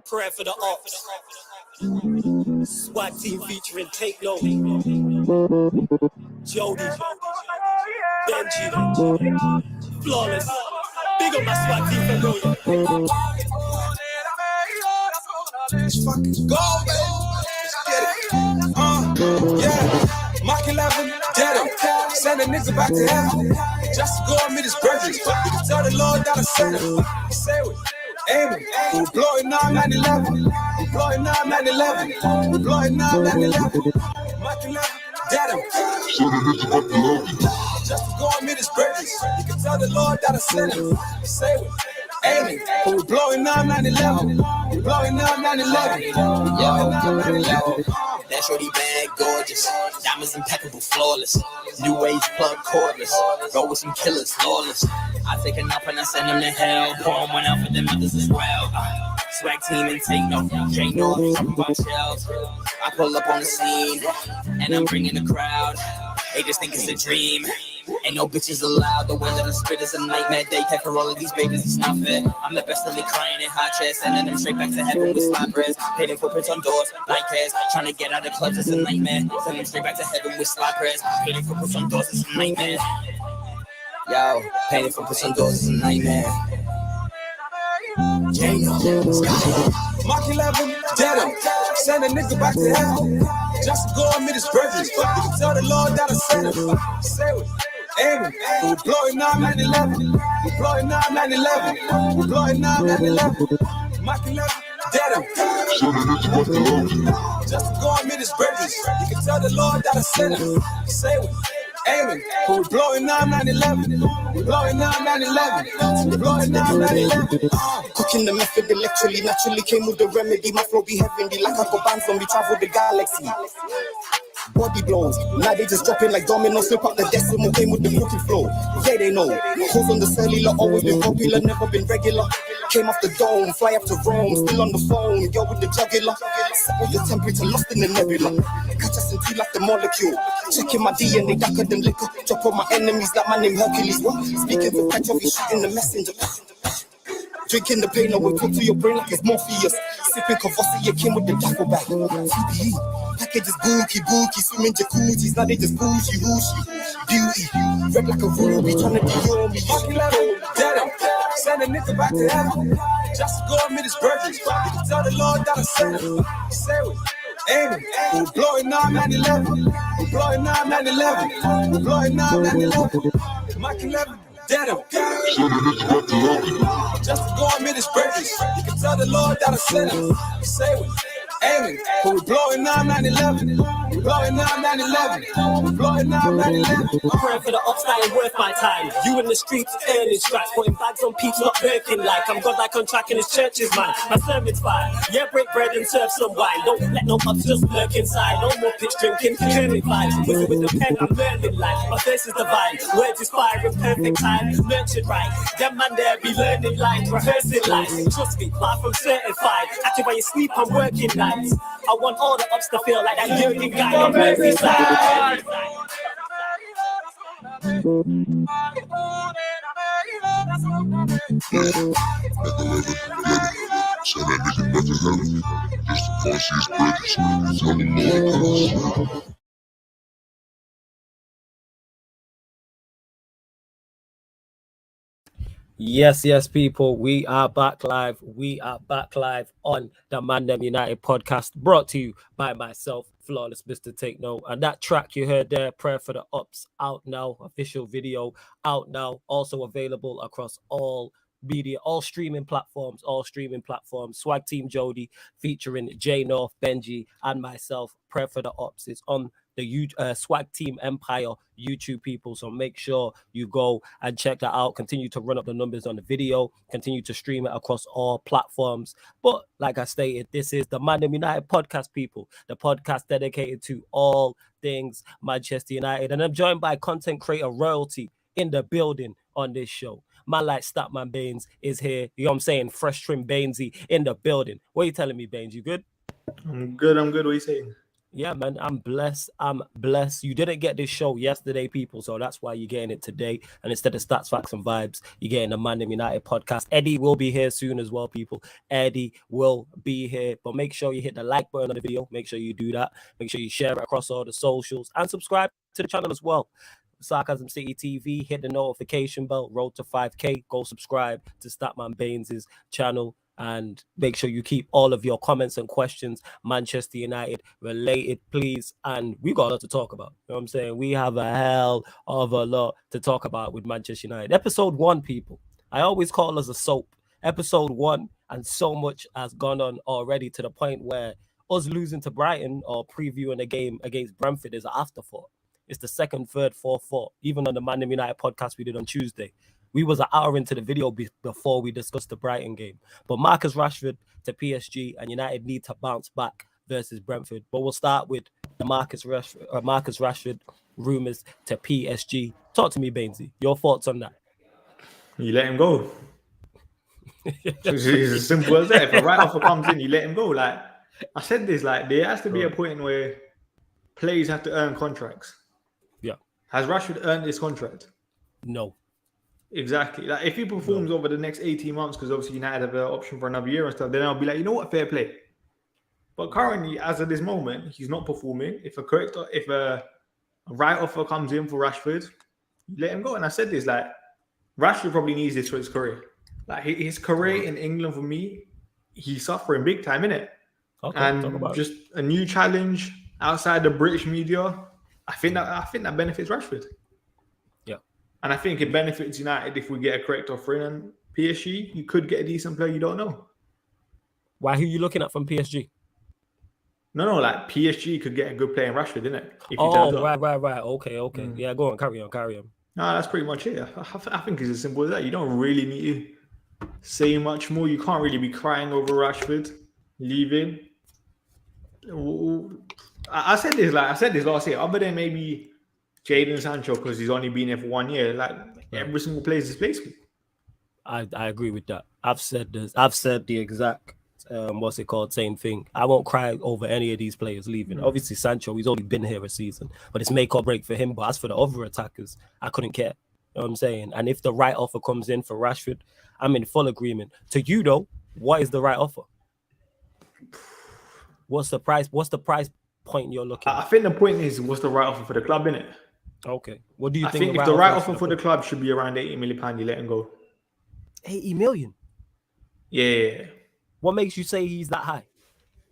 Prayer for the ops. Swag team featuring Take Note, Jody, Benji, Flawless. Big up my swag team for million. Let's fucking go, baby. Let's get it. Yeah. Mach 11, dead him. Send a nigga back to heaven. Just to go and meet his brethren. You can tell the Lord that I sent him. Say it. Aiming. We're blowing now 9/11. We're blowing now 9/11. We're blowing now 9/11. Mach 11, dead him. Send a nigga back to heaven. Just to go and meet his brethren. You can tell the Lord that I sent him. Say it. Aiming. We're blowing now 9/11. We're blowing now 9/11. We're blowing now 9/11. That shorty bad, gorgeous. Diamonds impeccable, flawless. New age plug cordless. Roll with some killers, flawless. I take a nap and I send them to hell. Pour one out for them others as well. Swag team and Take Note. Jane North, talking about shells. I pull up on the scene and I'm bringing the crowd. They just think it's a dream. Ain't no bitches allowed. The way that I spit is a nightmare. They take for all of these babies, it's not fair. I'm the best of the crying in high chairs, sending them straight back to heaven with slime prayers. Painting footprints on doors, night cares. Trying to get out of clubs, it's a nightmare. Send them straight back to heaven with slime prayers. Painting footprints on doors, it's a nightmare. Yo, painting footprints on doors, it's a nightmare. Mach 11, dead him. Send a nigga back to heaven. Just to go and meet his brethren. You can tell the Lord that I sent him. Say it. Aiming. We're blowing now 9/11. We're blowing now 9/11. We're blowing now 9/11. Mach 11, dead him. Send a nigga back to heaven. Just to go and meet his brethren. You can tell the Lord that I sent him. Say it. Aiming. We're blowing now 9/11. We're blowing now 9/11. We're blowing now 9/11. Cooking the method electrically, naturally came with the remedy. My flow be heavenly, like I got bands when we travel the galaxy. Body blows, now they just dropping like dominoes. Slip up the decimal, came with the cooking flow. Yeah, they know. Calls on the cellular, always been popular, never been regular. Came off the dome, fly up to Rome, still on the phone, yo with the jugular. Set with the temperature, lost in the nebula. Catch us in two like the molecule. Checking my DNA, darker than liquor. Drop on my enemies like my name Hercules. What? Speaking to Petrov, he's shooting the messenger. Drinking the pain, I will talk to your brain like it's Morpheus. Sipping Courvoisier, came with the duffel bag. TBE, package is bookie, swimming jacuzzis. Now they just bougie, beauty. Red like a ruby, trying to deal me. Mach 11, dead him. Send a nigga back to heaven. Just to go and meet his brethren. You can tell the Lord that I sent him. Say it. Aiming. We're blowing now 9/11. We're blowing now 9/11. We're blowing now 9/11. Mach 11. Dead him. Just to go and meet his brethren. You can tell the Lord that I sent him. Say it. Aiming. We're blowing now 9/11. We're blowing now 9/11. We're blowing now 9/11. I'm praying for the ops that ain't worth my time. You in the streets, earning stripes, putting bags on peeps, not working like I'm God like on track in his churches, man. My sermon's fine. Yeah, break bread and serve some wine. Don't let no ops just lurk inside. No more pitch drinking, curling vibes. Whistle with the pen, I'm learning life. My face is divine. Words inspiring, perfect time. Nurtured right. Them man there be learning lines, rehearsing lines. Trust me, far from certified. Actually, while you sleep, I'm working nights. I want all the ops to feel like that Jurgen guy on Merseyside. Send that nigga back to heaven. Just to go and see his brothers. Tell the Lord that Yes, people. We are back live. We are back live on the Man Them United podcast, brought to you by myself, Flawless Mr. Take Note. And that track you heard there, Prayer for the Ops, out now. Official video out now. Also available across all media, all streaming platforms. Swag Team Jody featuring Jay North, Benji, and myself. Prayer for the Ops is on the Swag Team Empire YouTube, people. So make sure you go and check that out. Continue to run up the numbers on the video. Continue to stream it across all platforms. But like I stated, this is the Man United podcast, people. The podcast dedicated to all things Manchester United. And I'm joined by content creator royalty in the building on this show. Man like Statman Baines is here. You know what I'm saying? Fresh trim Bainesy in the building. What are you telling me, Baines? You good? I'm good. What are you saying? Yeah, man, I'm blessed. I'm blessed. You didn't get this show yesterday, people, so that's why you're getting it today. And instead of stats, facts, and vibes, you're getting the Man United podcast. Eddie will be here soon as well, people. Eddie will be here. But make sure you hit the like button on the video. Make sure you do that. Make sure you share it across all the socials and subscribe to the channel as well. Sarcasm City TV, hit the notification bell, road to 5K. Go subscribe to Statman Baines' channel. And make sure you keep all of your comments and questions Manchester United related, please. And we got a lot to talk about. You know what I'm saying? We have a hell of a lot to talk about with Manchester United. Episode 1, people. I always call us a soap. Episode 1, and so much has gone on already to the point where us losing to Brighton or previewing a game against Brentford is an afterthought. It's the second, third, fourth thought. Even on the Man United podcast we did on Tuesday. We was an hour into the video before we discussed the Brighton game. But Marcus Rashford to PSG, and United need to bounce back versus Brentford. But we'll start with the Marcus Rashford rumours to PSG. Talk to me, Bainesy. Your thoughts on that? You let him go. It's as simple as that. If a write-offer comes in, you let him go. Like I said this, like there has to be a point where players have to earn contracts. Yeah. Has Rashford earned his contract? No. Exactly. Like if he performs over the next 18 months, because obviously United have an option for another year and stuff, then I'll be like, you know what, fair play. But currently, as of this moment, he's not performing. If a right offer comes in for Rashford, let him go. And I said this, like Rashford probably needs this for his career. Like his career in England, for me, he's suffering big time, innit? Okay, and just a new challenge outside the British media. I think that benefits Rashford. And I think it benefits United if we get a correct offer in. And PSG, you could get a decent player you don't know. Why? Who are you looking at from PSG? No, like PSG could get a good player in Rashford, didn't it? Right. Okay. Yeah, go on, carry on. No, that's pretty much it. I think it's as simple as that. You don't really need to say much more. You can't really be crying over Rashford leaving. I said this last year. Other than maybe Jadon Sancho, because he's only been here for 1 year, like every single player is displacement. I agree with that. I've said this. I've said the exact same thing. I won't cry over any of these players leaving. Obviously, Sancho, he's only been here a season, but it's make or break for him. But as for the other attackers, I couldn't care. You know what I'm saying? And if the right offer comes in for Rashford, I'm in full agreement. To you though, what is the right offer? What's the price? What's the price point you're looking at? I think the point is, what's the right offer for the club, innit? Okay. What do you think? I think if the right offer for the club should be around £80 million, you let him go. 80 million? Yeah. What makes you say he's that high?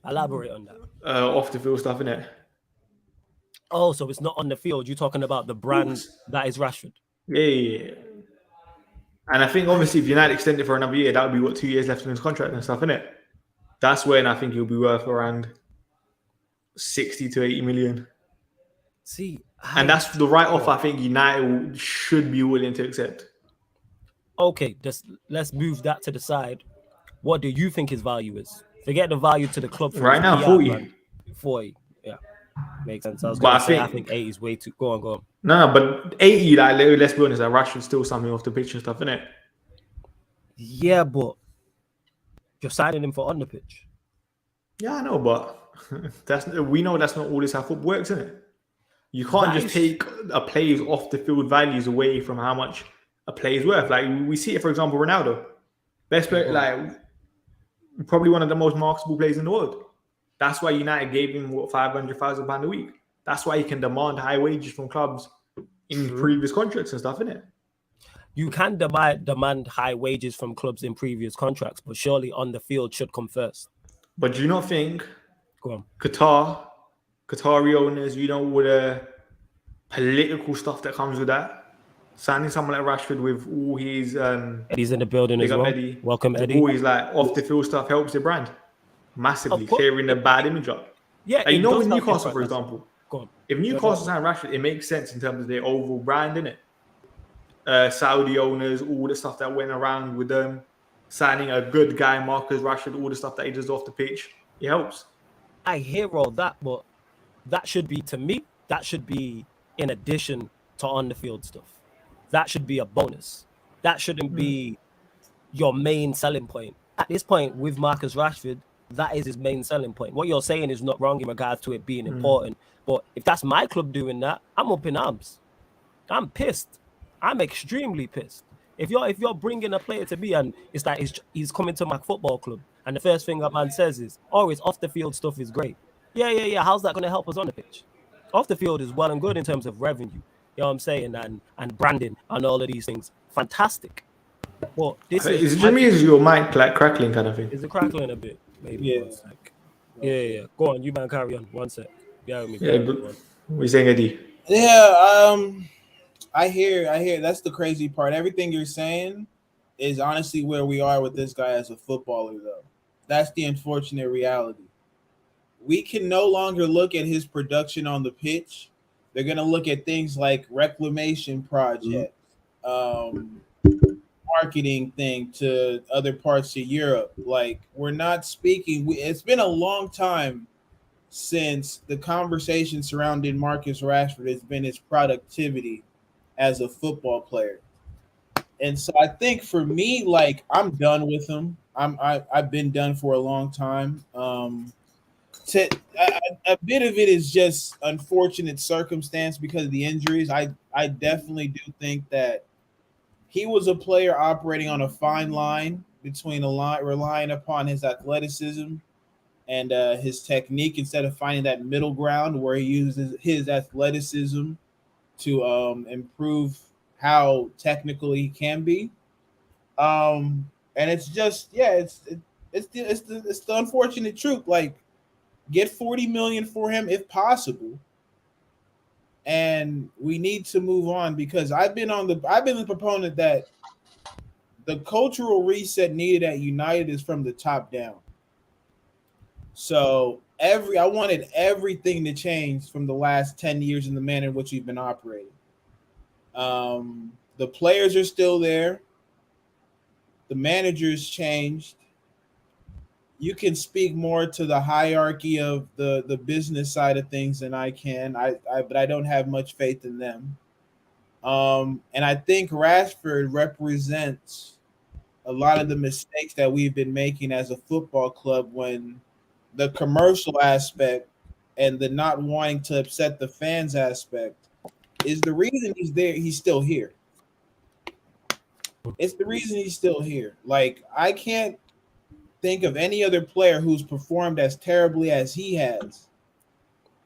Elaborate on that. Off the field stuff, innit? Oh, so it's not on the field. You're talking about the brand that is Rashford. Yeah. And I think obviously if United extend it for another year, that would be 2 years left in his contract and stuff, innit? That's when I think he'll be worth around 60 to 80 million. See, and that's the right offer I think United should be willing to accept. Okay, let's move that to the side. What do you think his value is? Forget the value to the club. Right now, 40. Man. 40, yeah. Makes sense. I think 80 is way too... Go on. No, but 80, like, let's be honest, like, Rashford's still something off the pitch and stuff, innit? Yeah, but you're signing him for on the pitch. Yeah, I know, but we know that's not always how football works, isn't it? You can't just take a player's off the field values away from how much a player's worth. Like we see it, for example, Ronaldo, best player, like probably one of the most marketable players in the world. That's why United gave him £500,000 a week. That's why he can demand high wages from clubs in previous contracts and stuff, innit? You can demand high wages from clubs in previous contracts, but surely on the field should come first. But do you not think Qatari owners, you know, with the political stuff that comes with that, signing someone like Rashford with all his Eddie's in the building as well. Eddie, welcome, Eddie. All his like off the field stuff helps the brand massively, clearing the bad image up. Yeah, like, you know, with Newcastle, for example, if Newcastle sign Rashford, it makes sense in terms of their overall brand, innit? Saudi owners, all the stuff that went around with them, signing a good guy, Marcus Rashford, all the stuff that he does off the pitch, it helps. I hear all that, but that should be, to me, that should be in addition to on the field stuff. That should be a bonus. That shouldn't be your main selling point. At this point, with Marcus Rashford, that is his main selling point. What you're saying is not wrong in regards to it being important. But if that's my club doing that, I'm up in arms. I'm pissed. I'm extremely pissed. If you're bringing a player to me and it's like he's coming to my football club and the first thing a man says is, "Oh, his off the field stuff is great." Yeah. How's that going to help us on the pitch? Off the field is well and good in terms of revenue. You know what I'm saying, and branding and all of these things. Fantastic. But this is it just me? Is your mic like crackling kind of thing? Is it crackling a bit? Maybe. Yeah. 1 sec. Yeah. Go on, you man, carry on. 1 sec. Yeah, what are you saying, Eddie? Yeah, I hear. That's the crazy part. Everything you're saying is honestly where we are with this guy as a footballer, though. That's the unfortunate reality. We can no longer look at his production on the pitch. They're going to look at things like reclamation projects, marketing thing to other parts of Europe. Like, we're not speaking. It's been a long time since the conversation surrounding Marcus Rashford has been his productivity as a football player. And so I think for me, like, I'm done with him. I've been done for a long time. A bit of it is just unfortunate circumstance because of the injuries. I definitely do think that he was a player operating on a fine line between relying upon his athleticism and his technique instead of finding that middle ground where he uses his athleticism to improve how technical he can be. And it's just, it's the unfortunate truth. Like, get 40 million for him if possible. And we need to move on because I've been the proponent that the cultural reset needed at United is from the top down. So I wanted everything to change from the last 10 years in the manner in which we've been operating. The players are still there. The managers changed. You can speak more to the hierarchy of the business side of things than I can. But I don't have much faith in them. And I think Rashford represents a lot of the mistakes that we've been making as a football club when the commercial aspect and the not wanting to upset the fans aspect is the reason he's there. He's still here. It's the reason he's still here. Like, I can't think of any other player who's performed as terribly as he has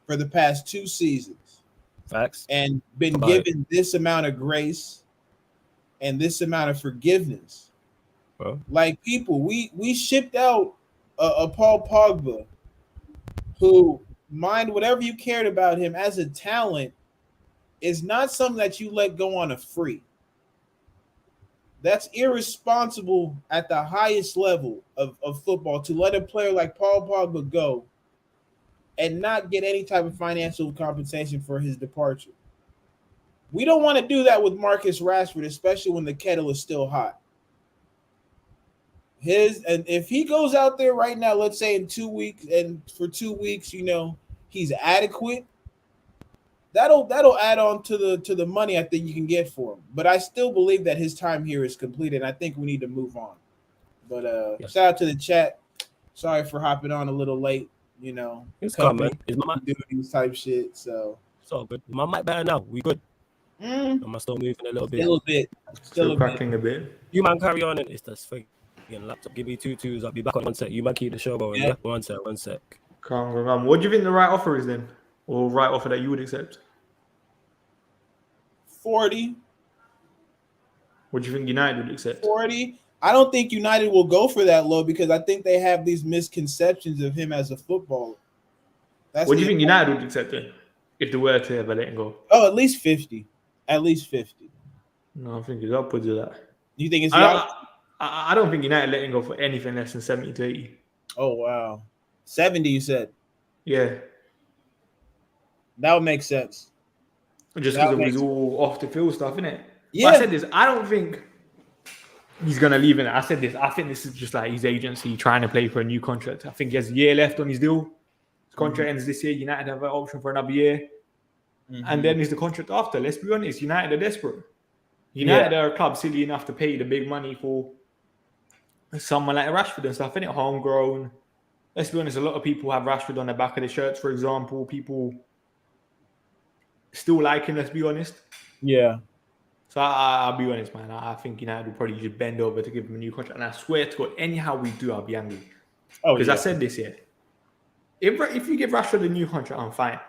for the past 2 seasons. Facts. And been given this amount of grace and this amount of forgiveness. Bro. Like, people, we shipped out a Paul Pogba who, mind whatever you cared about him as a talent, is not something that you let go on a free. That's irresponsible at the highest level of football to let a player like Paul Pogba go and not get any type of financial compensation for his departure. We don't want to do that with Marcus Rashford, especially when the kettle is still hot. And if he goes out there right now, let's say in 2 weeks, and for 2 weeks, he's adequate, that'll add on to the money I think you can get for him. But I still believe that his time here is completed. And I think we need to move on. But shout out to the chat. Sorry for hopping on a little late. It's coming. It's doing these type shit. So it's all good. My mic better now. We good. Am I still moving a little bit? Still crackling a bit. You man carry on, and it's this freaking laptop. Give me 2 twos. I'll be back on 1 sec. You man keep the show going. Yeah. 1 sec. Calm. What do you think the right offer is then, or right offer that you would accept? 40. What do you think United would accept? 40. I don't think United will go for that low because I think they have these misconceptions of him as a footballer. What do you think United would accept then, if they were to ever let him go? Oh, at least 50. At least 50. No, I think it's upwards of that. You think it's I don't think United let him go for anything less than 70 to 80. Oh, wow. 70, you said? Yeah. That would make sense. Just because it was all off the field stuff, innit? Yeah. But I said this, I don't think he's going to leave in it. I said this, I think this is just like his agency trying to play for a new contract. I think he has a year left on his deal. His contract ends this year. United have an option for another year. And then there's the contract after. Let's be honest, United are desperate. United are a club silly enough to pay the big money for someone like Rashford and stuff, innit? Homegrown, let's be honest, a lot of people have Rashford on the back of the shirts, for example. People still like him, let's be honest. Yeah. So I'll be honest, man. I think United will probably just bend over to give him a new contract. And I swear to God, anyhow we do, I'll be angry. Because I said this here. If you give Rashford a new contract, I'm fine.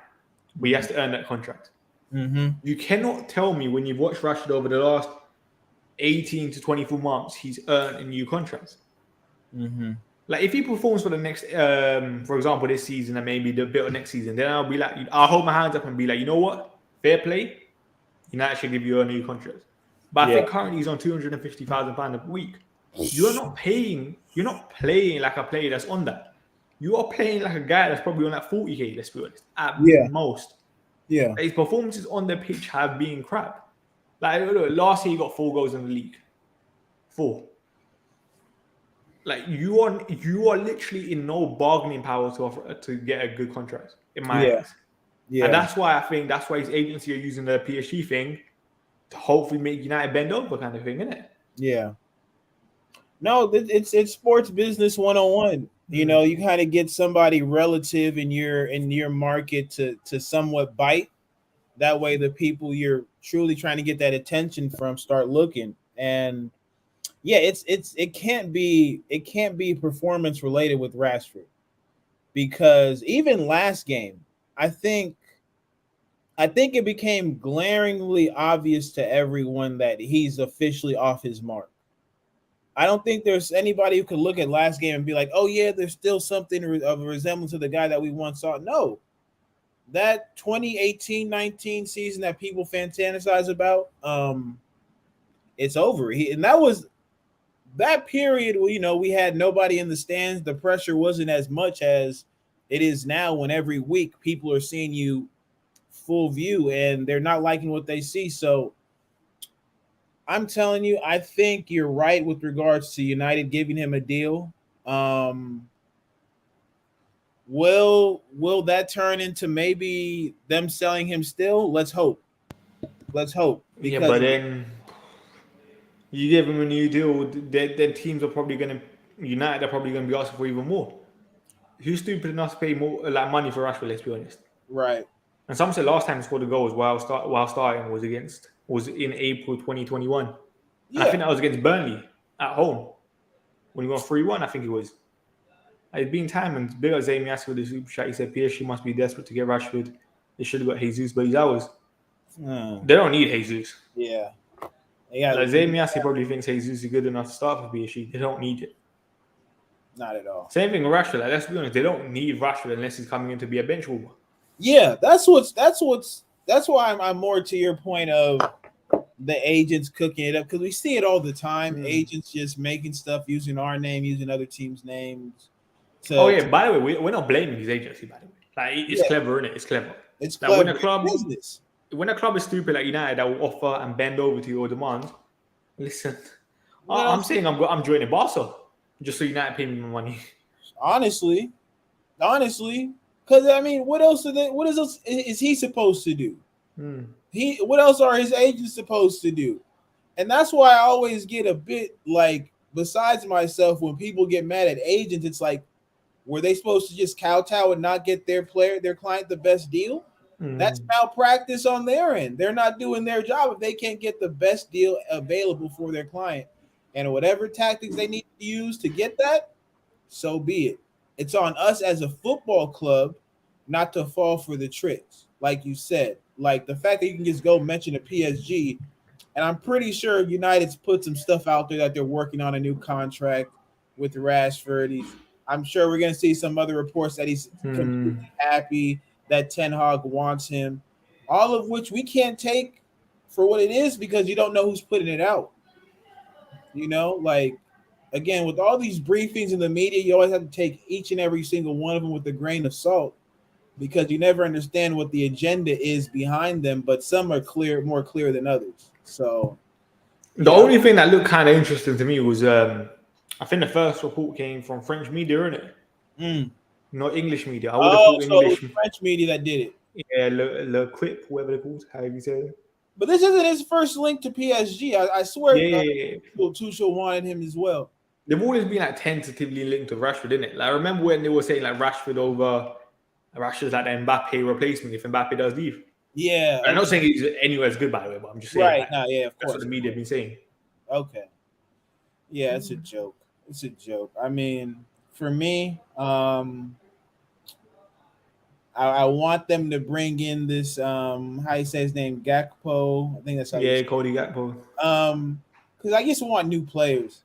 But he has to earn that contract. Mm-hmm. You cannot tell me when you've watched Rashford over the last 18 to 24 months, he's earned a new contract. Mm-hmm. Like if he performs for the next, for example, this season and maybe the bit of next season, then I'll be like, I'll hold my hands up and be like, you know what? Fair play. United should give you a new contract. But I think currently he's on £250,000 a week. You're not playing like a player that's on that. You are playing like a guy that's probably on that 40k, let's be honest, at most. Yeah. Like his performances on the pitch have been crap. Like look, last year he got 4 goals in the league. 4. Like you are literally in no bargaining power to get a good contract in my eyes. Yeah. And that's why his agency are using the PSG thing to hopefully make United bend over kind of thing, isn't it? Yeah. No, it's sports business 101. You know, you kind of get somebody relative in your market to somewhat bite. That way the people you're truly trying to get that attention from start looking. And yeah, it can't be performance related with Rashford, because even last game, I think it became glaringly obvious to everyone that he's officially off his mark. I don't think there's anybody who could look at last game and be like, oh yeah, there's still something of a resemblance to the guy that we once saw. No, that 2018-19 season that people fantasize about, it's over. And that was that period where, you know, we had nobody in the stands. The pressure wasn't as much as it is now, when every week people are seeing you full view and they're not liking what they see. So I'm telling you, I think you're right with regards to United giving him a deal. Will that turn into maybe them selling him still? Let's hope. Yeah, but then you give him a new deal, then teams are probably going to, United are probably going to be asking for even more. Who's stupid enough to pay more like money for Rashford, let's be honest. Right. And some said last time he scored the goals while starting was in April 2021. Yeah. I think that was against Burnley at home when he won 3-1. I think it was. It's been time, and big as Amy asked for the super chat. He said PSG must be desperate to get Rashford. They should have got Jesus, but he's ours. They don't need Jesus. Yeah. Like Zamiasi probably thinks Jesus is good enough to start for PSG. They don't need it. Not at all. Same thing with Rashford. Like, let's be honest, they don't need Rashford unless he's coming in to be a bench warmer. Yeah, that's why I'm more to your point of the agents cooking it up, because we see it all the time. Agents just making stuff using our name, using other teams' names. By the way, we're not blaming his agency. By the way, like it's clever, isn't it? It's clever. It's like clever. When a club is stupid like United that will offer and bend over to your demands, listen. Well, I'm saying I'm joining Barca just so United pay me my money. Honestly, because I mean, what else is he supposed to do? What else are his agents supposed to do? And that's why I always get a bit like, besides myself, when people get mad at agents, it's like, were they supposed to just kowtow and not get their client the best deal? That's malpractice on their end. They're not doing their job if they can't get the best deal available for their client. And whatever tactics they need to use to get that, so be it. It's on us as a football club not to fall for the tricks. Like you said, like the fact that you can just go mention a PSG, and I'm pretty sure United's put some stuff out there that they're working on a new contract with Rashford. I'm sure we're going to see some other reports that he's completely happy, that Ten Hag wants him, all of which we can't take for what it is because you don't know who's putting it out. You know, like, again, with all these briefings in the media, you always have to take each and every single one of them with a grain of salt because you never understand what the agenda is behind them, but some are more clear than others. So the only thing that looked kind of interesting to me was I think the first report came from French media, innit? Not English media. I would have thought English. It was French media that did it. Yeah, Le Quip, whatever they're called. How do you say it? But this isn't his first link to PSG. I swear Tuchel wanted him as well. they've always been like tentatively linked to Rashford, didn't it? Like I remember when they were saying like Rashford's like the Mbappe replacement if Mbappe does leave. Yeah. I'm not saying he's anywhere as good, by the way, but I'm just saying. Right. Like, No, yeah, of that's course. what the media have been saying. Okay. Yeah, it's a joke. It's a joke. I mean, for me, I want them to bring in this how you say his name, Gakpo. I think that's how you say it. Cody Gakpo. Because I just want new players.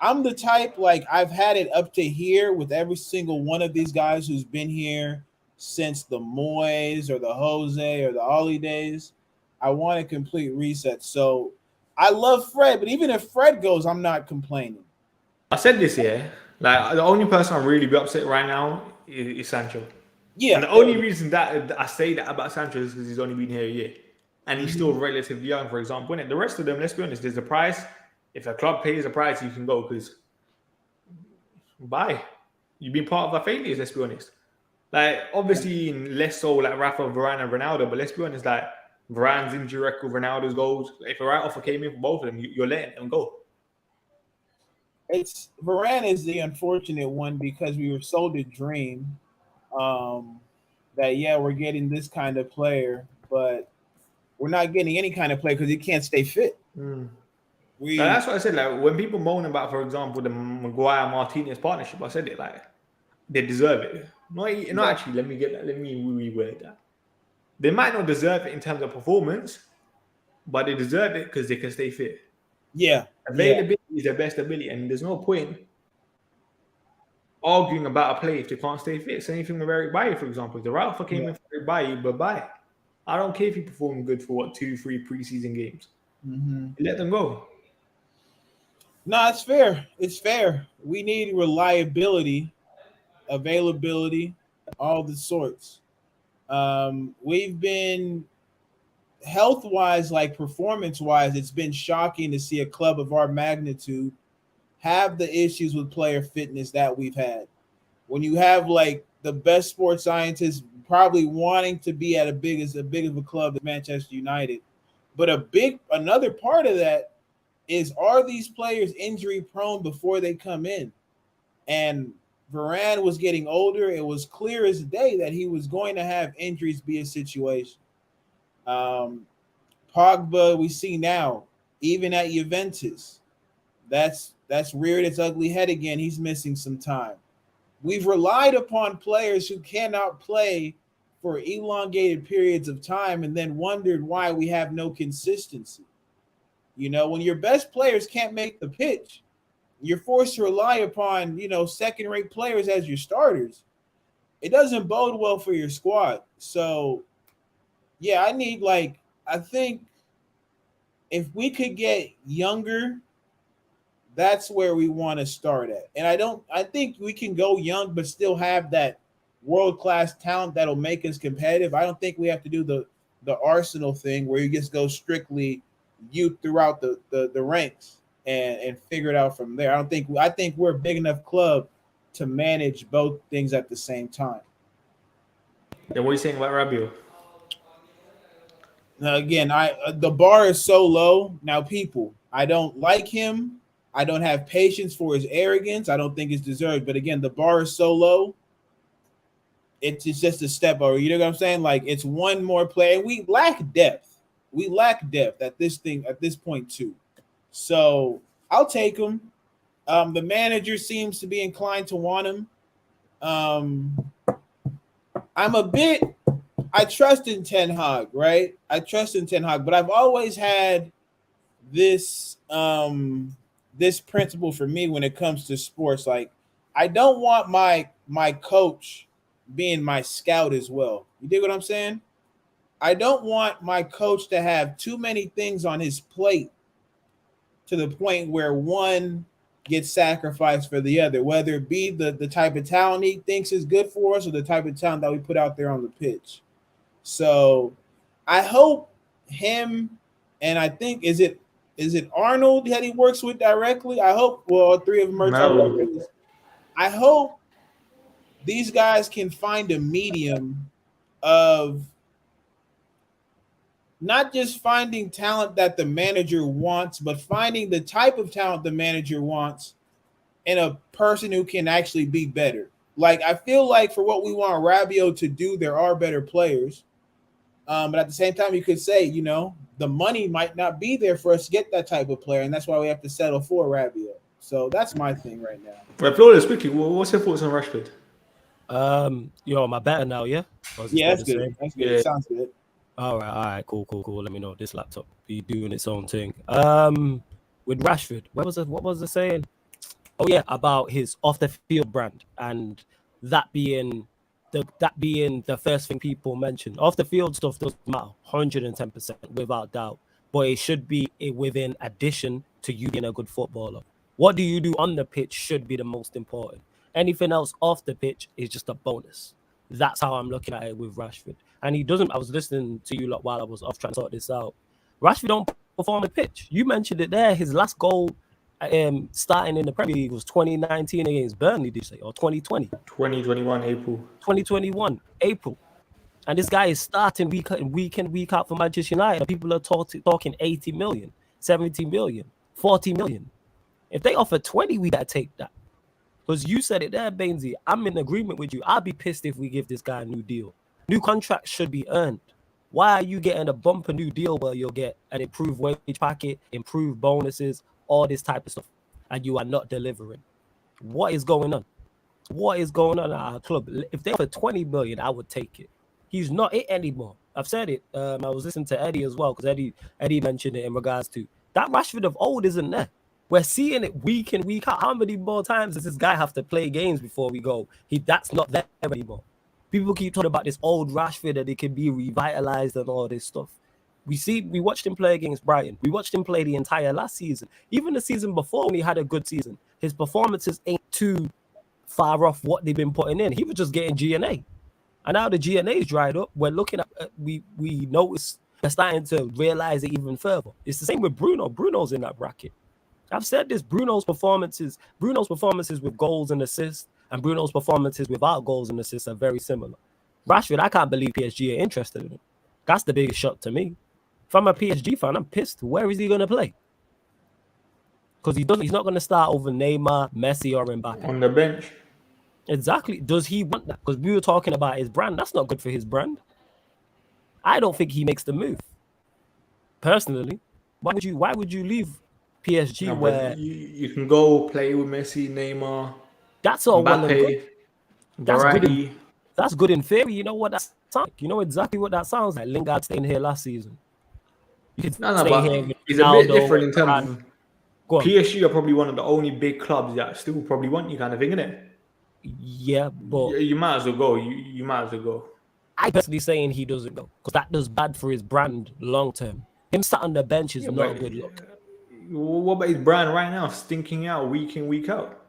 I'm the type, like, I've had it up to here with every single one of these guys who's been here since the Moyes or the Jose or the Ollie days. I want a complete reset. So I love Fred, but even if Fred goes, I'm not complaining. I said this year, like the only person I'm really be upset right now is Sancho. Yeah. And the only reason that I say that about Sancho is because he's only been here a year. And he's still relatively young, for example. And the rest of them, let's be honest, there's a price. If a club pays a price, you can go because bye. You've been part of our failures, let's be honest. Like, obviously, less so like Rafa, Varane, and Ronaldo, but let's be honest, like Varane's injury record, Ronaldo's goals. If a right offer came in for both of them, you're letting them go. It's Varane is the unfortunate one because we were sold a dream that we're getting this kind of player, but we're not getting any kind of player because he can't stay fit. That's what I said. Like when people moan about, for example, the Maguire-Martinez partnership, I said it like they deserve it. Not actually. Let me reword that. They might not deserve it in terms of performance, but they deserve it because they can stay fit. Yeah, availability is their best ability, and there's no point arguing about a play if they can't stay fit. Same thing with Eric Bailly, for example. If the right offer came in for Eric Bailly, bye. I don't care if he performed good for 2-3 preseason games. Let them go. No, it's fair. It's fair. We need reliability, availability, all the sorts. We've been health-wise, like performance-wise, it's been shocking to see a club of our magnitude have the issues with player fitness that we've had. When you have like the best sports scientists probably wanting to be at a big of a club as Manchester United, but another part of that is, are these players injury prone before they come in? And Varane was getting older. It was clear as day that he was going to have injuries be a situation. Pogba, we see now, even at Juventus, that's reared its ugly head again. He's missing some time. We've relied upon players who cannot play for elongated periods of time and then wondered why we have no consistency. You know, when your best players can't make the pitch, you're forced to rely upon, second-rate players as your starters. It doesn't bode well for your squad. So, yeah, I think if we could get younger, that's where we want to start at. And I think we can go young but still have that world-class talent that'll make us competitive. I don't think we have to do the Arsenal thing where you just go strictly youth throughout the ranks and figure it out from there. I think we're a big enough club to manage both things at the same time. Then what are you saying about Rabiot? Now, again, the bar is so low. Now, people, I don't like him. I don't have patience for his arrogance. I don't think it's deserved. But again, the bar is so low. It's just a step over. You know what I'm saying? Like, it's one more player. We lack depth. We lack depth at this point too. So I'll take him. The manager seems to be inclined to want him. I trust in Ten Hag, right? I trust in Ten Hag, but I've always had this principle for me when it comes to sports. Like, I don't want my coach being my scout as well. You dig what I'm saying? I don't want my coach to have too many things on his plate to the point where one gets sacrificed for the other, whether it be the type of talent he thinks is good for us or the type of talent that we put out there on the pitch. So I hope him, and I think is it Arnold that he works with directly? I hope, all three of them are directly. I hope these guys can find a medium of not just finding talent that the manager wants, but finding the type of talent the manager wants and a person who can actually be better. Like, I feel like for what we want Rabiot to do, there are better players. But at the same time, you could say, the money might not be there for us to get that type of player, and that's why we have to settle for Rabiot. So that's my thing right now. Right, Flawless, quickly, what's your thoughts on Rashford? Am I better now? Yeah. Yeah, that's good. That's good. Yeah. Sounds good. All right, cool. Let me know. This laptop be doing its own thing. With Rashford, what was it saying? Oh yeah, about his off the field brand and that being the first thing people mention. Off the field stuff doesn't matter, 110% without doubt. But it should be within addition to you being a good footballer. What do you do on the pitch should be the most important. Anything else off the pitch is just a bonus. That's how I'm looking at it with Rashford. And he doesn't. I was listening to you lot while I was off trying to sort this out. Rashford don't perform the pitch. You mentioned it there. His last goal starting in the Premier League was 2019 against Burnley, did you say? Or 2020? 2021 April. 2021 April. And this guy is starting week in, week out for Manchester United. People are talking 80 million, 70 million, 40 million. If they offer 20, we gotta take that. Because you said it there, Bainesy. I'm in agreement with you. I'll be pissed if we give this guy a new deal. New contracts should be earned. Why are you getting a bumper new deal where you'll get an improved wage packet, improved bonuses, all this type of stuff, and you are not delivering? What is going on? What is going on at our club? If they offer 20 million, I would take it. He's not it anymore. I've said it. I was listening to Eddie as well, because Eddie mentioned it in regards to that Rashford of old isn't there. We're seeing it week in, week out. How many more times does this guy have to play games before we go? That's not there anymore. People keep talking about this old Rashford that it can be revitalized and all this stuff. We watched him play against Brighton. We watched him play the entire last season. Even the season before when he had a good season, his performances ain't too far off what they've been putting in. He was just getting GNA. And now the GNA is dried up. We're looking at, we notice they're starting to realize it even further. It's the same with Bruno. Bruno's in that bracket. I've said this, Bruno's performances with goals and assists and Bruno's performances without goals and assists are very similar. Rashford, I can't believe PSG are interested in him. That's the biggest shock to me. If I'm a PSG fan, I'm pissed. Where is he going to play? Because he's not going to start over Neymar, Messi, or Mbappe. On the bench. Exactly. Does he want that? Because we were talking about his brand. That's not good for his brand. I don't think he makes the move. Personally, why would you leave PSG where you can go play with Messi, Neymar, that's all Mbappe, well and good. That's good in theory. You know what that sounds like? You know exactly what that sounds like. Lingard staying here last season. You could stay here. It's a bit different in terms of PSG are probably one of the only big clubs that still probably want you, kind of thing, isn't it? Yeah, but you might as well go. You might as well go. I'm personally saying he doesn't go because that does bad for his brand long term. Him sat on the bench is not a good look. What about his brand right now, stinking out week in, week out?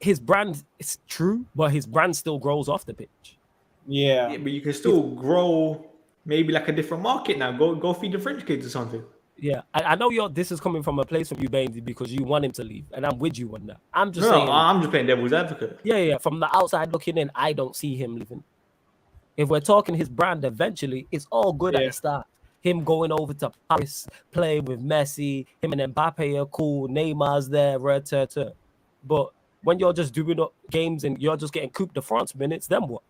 His brand is true, but his brand still grows off the pitch. Yeah, but you can still grow maybe like a different market now. Go feed the French kids or something. Yeah, I know this is coming from a place from you, Bainesy, because you want him to leave, and I'm with you on that. I'm just saying. I'm just playing devil's advocate. Yeah. From the outside looking in, I don't see him leaving. If we're talking his brand, eventually, it's all good at the start. Him going over to Paris, playing with Messi, him and Mbappe are cool, Neymar's there, but when you're just doing up games and you're just getting Coupe de France minutes, then what?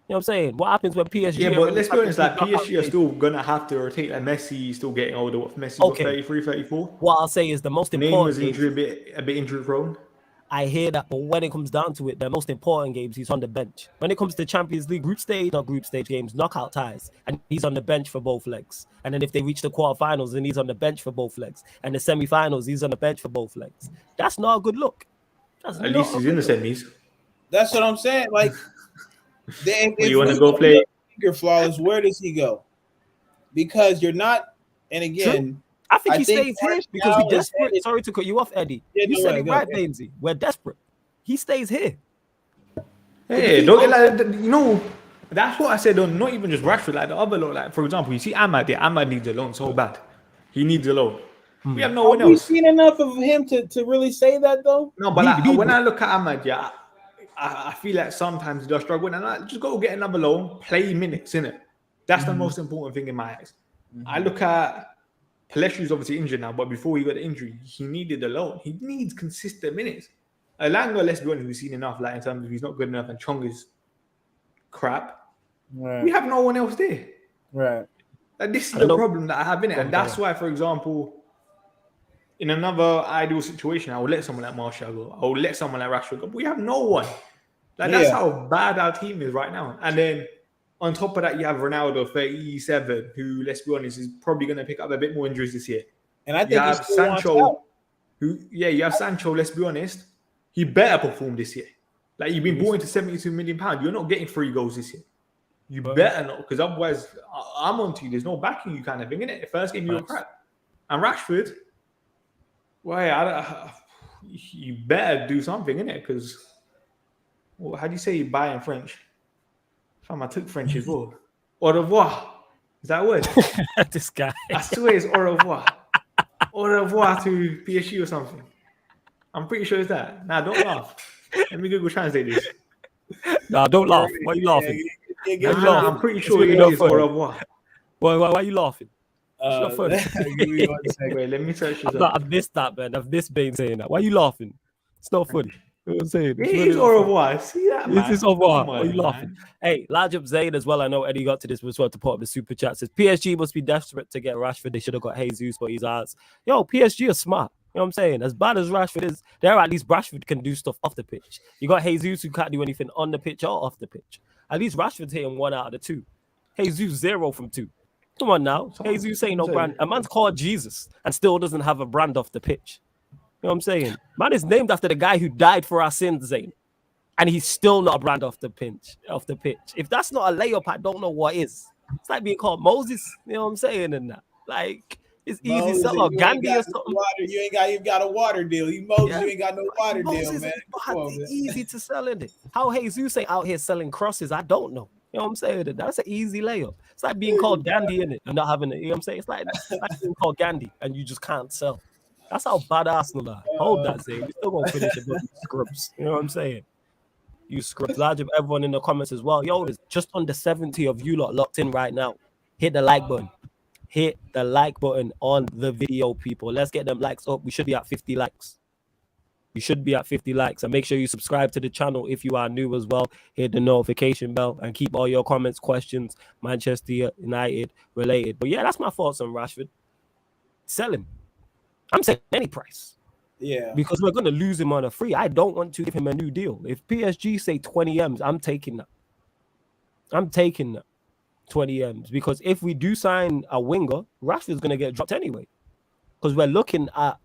You know what I'm saying? What happens when PSG? Yeah, but let's be honest, like PSG are still gonna have to rotate. Like Messi is still getting older. Messi got 33, 34. What I'll say is the most important. Neymar's a bit injury prone. I hear that, but when it comes down to it, the most important games, he's on the bench. When it comes to Champions League not group stage games, knockout ties, and he's on the bench for both legs. And then if they reach the quarterfinals, then he's on the bench for both legs. And the semi-finals, he's on the bench for both legs. That's not a good look. At least he's in the semis. That's what I'm saying. Like, if you want to go play? Flawless, where does he go? Because you're not, and again. True. I think he stays here because we're desperate. Sorry to cut you off, Eddie. You said it right, Bainesy. We're desperate. He stays here. Hey, don't get like that's what I said. Not even just Rashford, like the other loan. Like for example, you see Ahmad. Yeah, Ahmad needs a loan so bad. He needs a loan. We have no one else. Have you seen enough of him to really say that though? No, but when I look at Ahmad, yeah, I feel like sometimes he does struggle, and I just go get another loan, play minutes in it. That's the most important thing in my eyes. I look at. Pellistri is obviously injured now, but before he got the injury, he needed a loan. He needs consistent minutes. Elanga, let's be honest, we've seen enough. Like in terms of he's not good enough, and Chong is crap. Right. We have no one else there. Right. Like, this is the problem that I have in it, and that's why, for example, in another ideal situation, I would let someone like Martial go. I would let someone like Rashford go. But we have no one. Like that's how bad our team is right now. And then on top of that, you have Ronaldo, 37, who, let's be honest, is probably going to pick up a bit more injuries this year. And I think you have Sancho, you have Sancho, let's be honest, he better perform this year. Like, you've been bought into £72 million. You're not getting 3 goals this year. You better not, because otherwise, I'm on to you. There's no backing you kind of thing, innit? First game, you were crap. And Rashford, well, you better do something, innit? Because, well, how do you say bye in French? Fam, I took French as well. Au revoir. Is that a word? This guy. I swear it's au revoir. Au revoir to PSG or something. I'm pretty sure it's that. Nah, don't laugh. Let me Google translate this. Nah, don't laugh. Why are you laughing? I'm pretty sure it is au revoir. Why are you laughing? Give me 1 second. Wait, let me search this up. I've missed that, man. I've missed Bane saying that. Why are you laughing? It's not funny. You know what I'm saying? It is au revoir. See that, man? This is au revoir. Why are you laughing? Hey, Lajab Zayn as well. I know Eddie got to this as well to put up the super chat. Says PSG must be desperate to get Rashford. They should have got Jesus, but he's ours. Yo, PSG are smart. You know what I'm saying? As bad as Rashford is, there at least Rashford can do stuff off the pitch. You got Jesus who can't do anything on the pitch or off the pitch. At least Rashford's hitting 1 out of the 2. Jesus 0 from 2. Come on now. Jesus ain't no brand. A man's called Jesus and still doesn't have a brand off the pitch. You know what I'm saying? Man is named after the guy who died for our sins, Zayn. And he's still not a brand off the pitch. If that's not a layup, I don't know what is. It's like being called Moses. You know what I'm saying? And that. Like, it's easy to sell. Gandhi or something. You ain't got a water deal. You Moses, you ain't got no water deal, man. It's easy to sell, isn't it? How Jesus ain't out here selling crosses, I don't know. You know what I'm saying? That's an easy layup. It's like being called Gandhi, in it, and not having it. You know what I'm saying? It's like being called Gandhi and you just can't sell. That's how bad Arsenal are. Hold that, Zay. We still gonna finish it, but you scrubs. You know what I'm saying? You scrubs. Large of everyone in the comments as well. Yo, there's just under 70 of you lot locked in right now. Hit the like button. Hit the like button on the video, people. Let's get them likes up. We should be at 50 likes. You should be at 50 likes. And make sure you subscribe to the channel if you are new as well. Hit the notification bell and keep all your comments, questions, Manchester United related. But yeah, that's my thoughts on Rashford. Sell him. I'm saying any price. Yeah. Because we're going to lose him on a free. I don't want to give him a new deal. If PSG say 20 M's, I'm taking that. I'm taking that. 20 M's. Because if we do sign a winger, Rashford's going to get dropped anyway. Because we're looking at,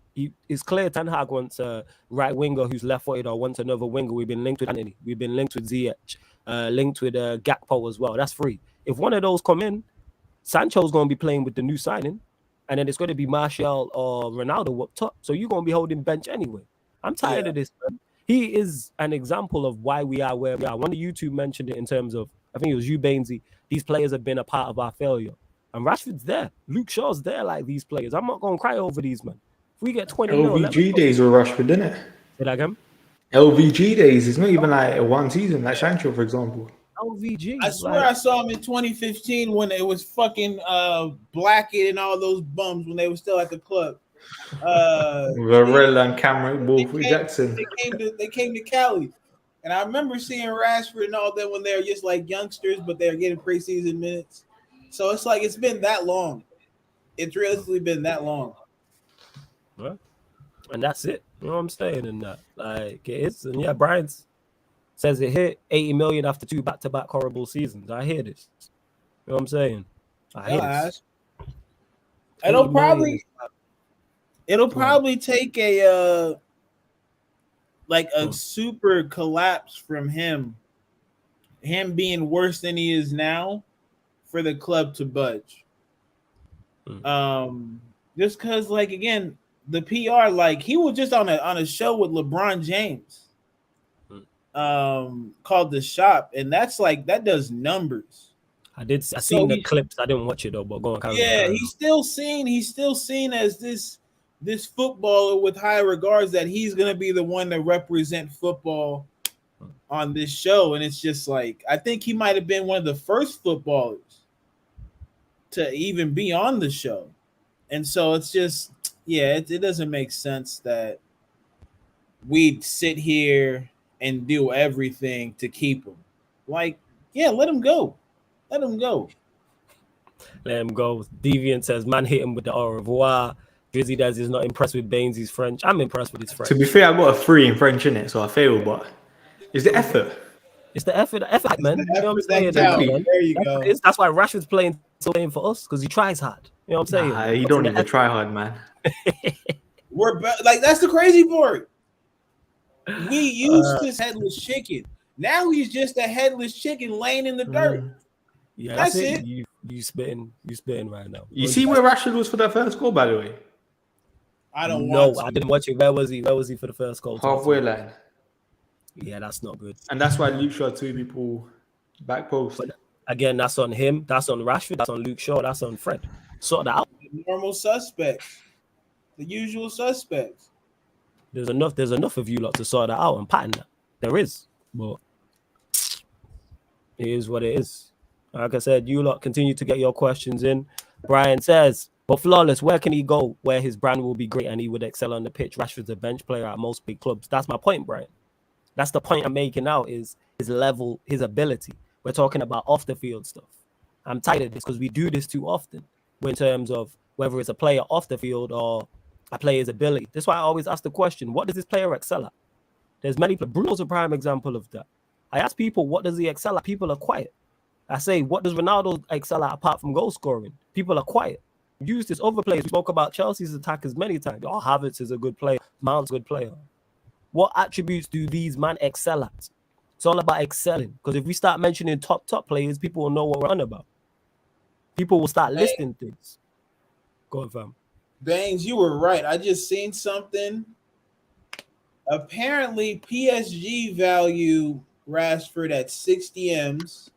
it's clear Ten Hag wants a right winger who's left-footed or wants another winger. We've been linked with Anthony. We've been linked with Ziyech. Linked with Gakpo as well. That's free. If one of those come in, Sancho's going to be playing with the new signing. And then it's going to be Martial or Ronaldo up top. So you're going to be holding bench anyway. I'm tired of this, man. He is an example of why we are where we are. One of YouTube mentioned it in terms of, I think it was you, Bainesy. These players have been a part of our failure. And Rashford's there. Luke Shaw's there like these players. I'm not going to cry over these, man. If we get 20 LVG days with Rashford, didn't it? Say that again? LVG days. It's not even like one season, like Sancho, for example. LVG. I swear I saw him in 2015 when it was fucking Blackett and all those bums when they were still at the club. Varela and Cameron, Jackson. They came to Cali. And I remember seeing Rashford and all that when they were just like youngsters, but they're getting preseason minutes. So it's like it's been that long. It's realistically been that long. Well, and that's it. You know what I'm saying? And that, like, it is. And yeah, Brian's says it hit 80 million after 2 back-to-back horrible seasons. I hear this. You know what I'm saying? I hear this. It'll probably take a super collapse from him being worse than he is now for the club to budge. Just because, like, again, the PR, like, he was just on a show with LeBron James called The Shop, and that's like, that does numbers. I seen the clips. I didn't watch it though, but go on. Yeah, he's still seen as this footballer with high regards, that he's gonna be the one to represent football on this show. And it's just like, I think he might have been one of the first footballers to even be on the show. And so it's just, yeah, it doesn't make sense that we'd sit here and do everything to keep him. Like, yeah, let him go. Let him go. Let him go. Deviant says, man hit him with the au revoir. Drizzy Daz is not impressed with Baines' French. I'm impressed with his French. To be fair, I got a 3 in French in it, so I failed, but it's the effort. It's the effort, man. The you know what I'm effort saying? man. There you go. That's why Rashford's playing for us, because he tries hard. You know what I'm saying? He don't even try hard, man. Like, that's the crazy part. We used this headless chicken. Now he's just a headless chicken laying in the dirt. Yeah, that's it. You spitting right now. You see where Rashford was for that first goal, by the way? I don't know. I didn't watch it. Where was he for the first goal? Halfway line. Yeah, that's not good. And that's why Luke Shaw 2 people back post. But again, that's on him. That's on Rashford. That's on Luke Shaw. That's on Fred. Sort that out. The normal suspects. The usual suspects. There's enough of you lot to sort that out and pattern that. There is. But it is what it is. Like I said, you lot continue to get your questions in. Brian says, but Flawless, where can he go where his brand will be great and he would excel on the pitch? Rashford's a bench player at most big clubs. That's my point, Brian. That's the point I'm making out, is his level, his ability. We're talking about off the field stuff. I'm tired of this because we do this too often in terms of whether it's a player off the field or a player's ability. That's why I always ask the question, what does this player excel at? There's many. Bruno's a prime example of that. I ask people, what does he excel at? People are quiet. I say, what does Ronaldo excel at apart from goal scoring? People are quiet. Use this other players. We spoke about Chelsea's attackers many times. Oh, Havertz is a good player. Mount's a good player. What attributes do these men excel at? It's all about excelling. Because if we start mentioning top players, people will know what we're on about. People will start listing things. Go on, fam. Baines, you were right. I just seen something. Apparently, PSG value Rashford at 60 M's,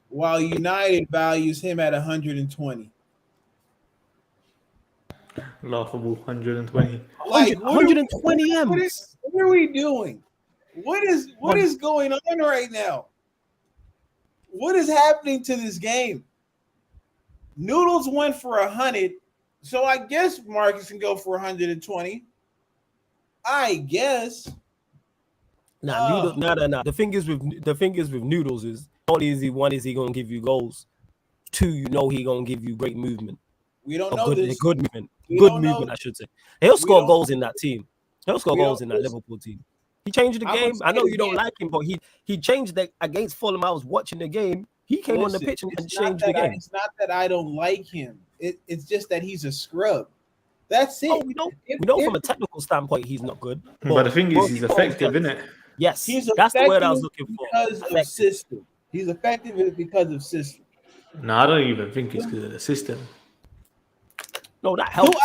while United values him at 120. Laughable, 120. Like 120 M's. What are we doing? What is going on right now? What is happening to this game? Noodles went for 100, so I guess Marcus can go for 120. I guess. Nah. The thing is with Noodles is not easy. One is he gonna give you goals. Two, you know he gonna give you great movement. We don't know this. Good movement. Good movement, I should say. He'll score goals in that team. He'll score goals in that Liverpool team. He changed the game. I know you don't like him, but he changed that against Fulham. I was watching the game. He came on the pitch and changed the game. It's not that I don't like him. It's just that he's a scrub. That's it. Oh, we know from a technical standpoint he's not good. But the thing is, he's effective, isn't it? Yes, that's the word I was looking for. Because of system. He's effective because of system. No, I don't even think it's because of the system. No, that helps.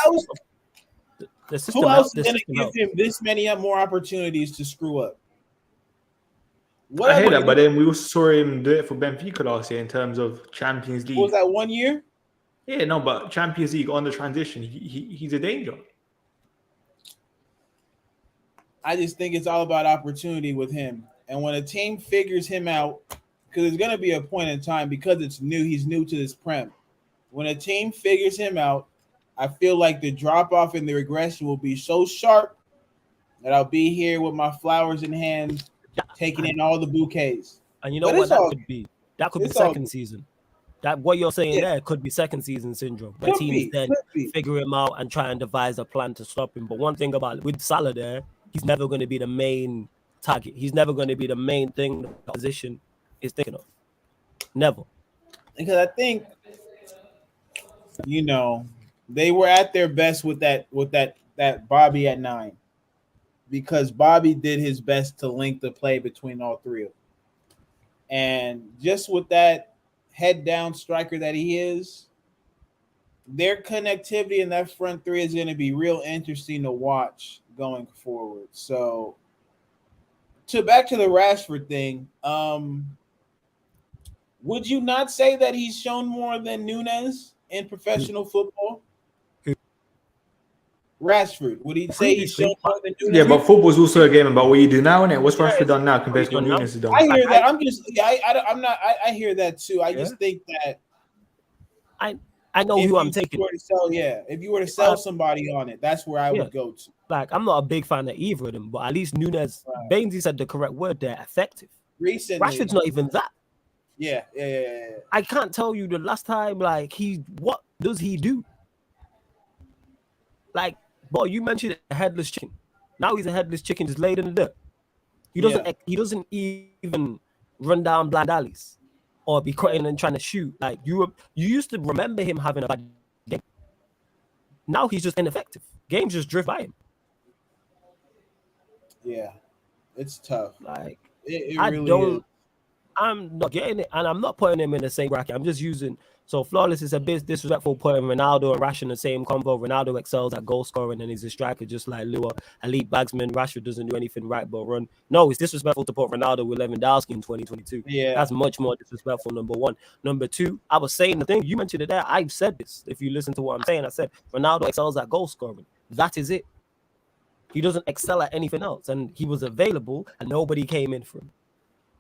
The system Who else is going to give him this many more opportunities to screw up? I hear that, but then we also saw him do it for Benfica last year in terms of Champions League. Was that 1 year? Yeah, no, but Champions League on the transition, he's a danger. I just think it's all about opportunity with him. And when a team figures him out, because there's going to be a point in time, because it's new, he's new to this Prem. When a team figures him out, I feel like the drop-off and the regression will be so sharp that I'll be here with my flowers in hand, taking in all the bouquets. And you know what that could be? That could be second season. That what you're saying there could be second season syndrome. The teams then figure him out and try and devise a plan to stop him. But one thing about with Salah there, he's never going to be the main target. He's never going to be the main thing the opposition is thinking of. Never. Because I think, they were at their best with that Bobby at 9. Because Bobby did his best to link the play between all three of them. And just with that head down striker that he is, their connectivity in that front three is going to be real interesting to watch going forward. So back to the Rashford thing, would you not say that he's shown more than Nunez in professional football? Rashford, would he say he's shown more than Nunez? Yeah, but football's also a game about what you do now, innit? What's Rashford done now compared to what Nunez has done? I hear that. I hear that too. I just think that I know who I'm taking. If you were to sell somebody on it, that's where I would go to. Like, I'm not a big fan of either of them, but at least Nunes, Bainesy said the correct word there, effective. Recently, Rashford's not even that. Yeah. I can't tell you the last time, like, what does he do? Like, boy, you mentioned a headless chicken. Now he's a headless chicken just laid in the dirt. He doesn't even run down blind alleys or be cutting and trying to shoot. Like, you used to remember him having a bad game. Now he's just ineffective. Games just drift by him. Yeah, it's tough. Like, it I really don't. is. I'm not getting it, and I'm not putting him in the same bracket. I'm just using. So Flawless is a bit disrespectful putting Ronaldo and Rashford in the same combo. Ronaldo excels at goal scoring and he's a striker just like Lua, elite bagsman. Rashford doesn't do anything right but run. No, it's disrespectful to put Ronaldo with Lewandowski in 2022. Yeah, that's much more disrespectful. Number one. Number two, I was saying the thing you mentioned it there. I've said this. If you listen to what I'm saying, I said Ronaldo excels at goal scoring. That is it. He doesn't excel at anything else, and he was available, and nobody came in for him.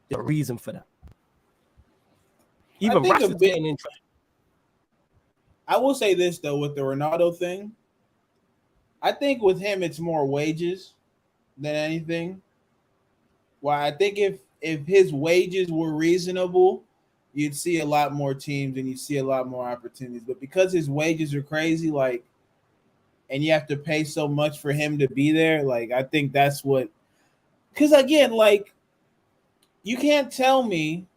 There's a reason for that. Even Rashford's getting in trouble. I will say this though with the Ronaldo thing, I think with him it's more wages than anything. Well, I think if his wages were reasonable, you'd see a lot more teams and you'd see a lot more opportunities. But because his wages are crazy, like, and you have to pay so much for him to be there, like, I think that's what. Because again, like, you can't tell me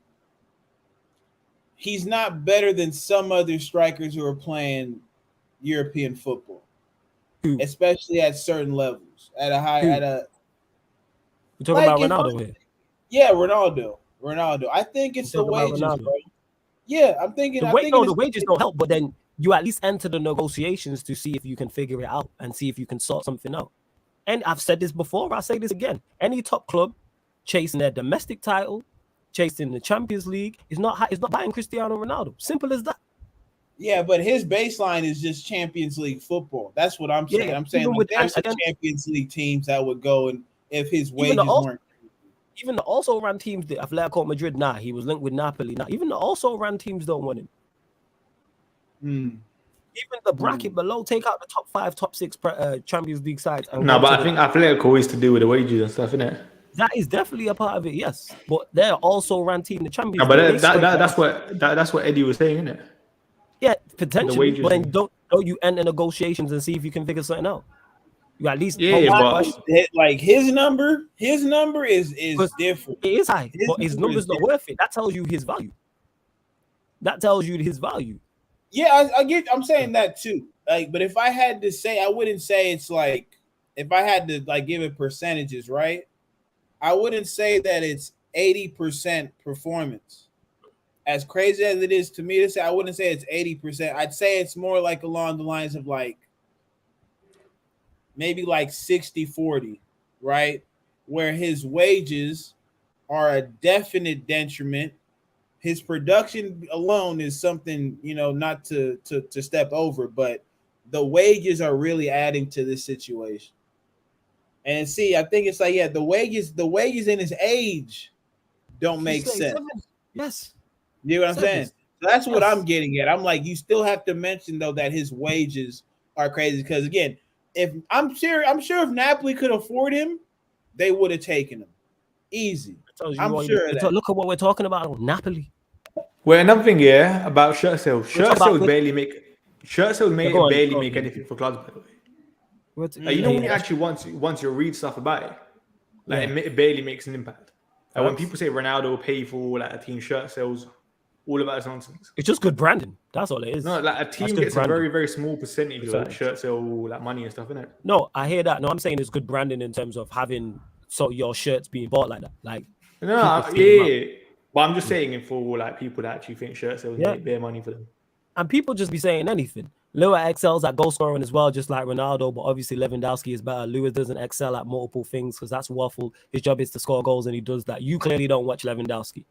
he's not better than some other strikers who are playing European football, especially at certain levels. At a high, at a. You're talking about Ronaldo here. Yeah, Ronaldo. I think it's the wages, bro. Yeah, I'm thinking. The wages don't help, but then you at least enter the negotiations to see if you can figure it out and see if you can sort something out. And I've said this before. I'll say this again. Any top club chasing their domestic title, chasing the Champions League, is not buying Cristiano Ronaldo. Simple as that. Yeah, but his baseline is just Champions League football. That's what I'm saying. I'm saying like, there's some Champions League teams that would go, and if his wages weren't. Even the also ran teams, the Atletico Madrid, he was linked with Napoli. Even the also ran teams don't want him. Even the bracket below, take out the top 5, top 6 Champions League sides. But I think Atletico is to do with the wages and stuff, isn't it? That is definitely a part of it, yes. But they're also ran team the Champions League. But that's what Eddie was saying, isn't it? Yeah, potentially. But then don't you enter negotiations and see if you can figure something out. You at least like his number is different. It is high, but his number's not worth it. That tells you his value. Yeah, I'm saying that too. Like, but if I had to say, I wouldn't say it's like, if I had to like give it percentages, right? I wouldn't say that it's 80% performance. As crazy as it is to me to say, I wouldn't say it's 80%. I'd say it's more like along the lines of like maybe like 60-40, right? Where his wages are a definite detriment. His production alone is something, not to step over, but the wages are really adding to this situation. And see, I think it's like, the wages in his age don't make sense. Yes. You know what I'm saying? So that's what I'm getting at. I'm like, you still have to mention though that his wages are crazy. Because again, if I'm sure if Napoli could afford him, they would have taken him. Easy. I'm sure of that. Look at what we're talking about, Napoli. Well, another thing, about shirt sales. Shirt sales barely make anything for clubs, by the way. When you actually once you read stuff about it, it barely makes an impact. Like when people say Ronaldo will pay for like a team shirt sales, all about this nonsense. It's just good branding. That's all it is. No, like a team gets a very, very small percentage of like shirt sale, like money and stuff, isn't it? No, I hear that. No, I'm saying it's good branding in terms of having your shirts being bought like that. Like but I'm just saying for like people that actually think shirt sales make bare money for them. And people just be saying anything. Lua excels at goal scoring as well, just like Ronaldo, but obviously Lewandowski is better. Lewis doesn't excel at multiple things because that's waffle. His job is to score goals and he does that. You clearly don't watch Lewandowski.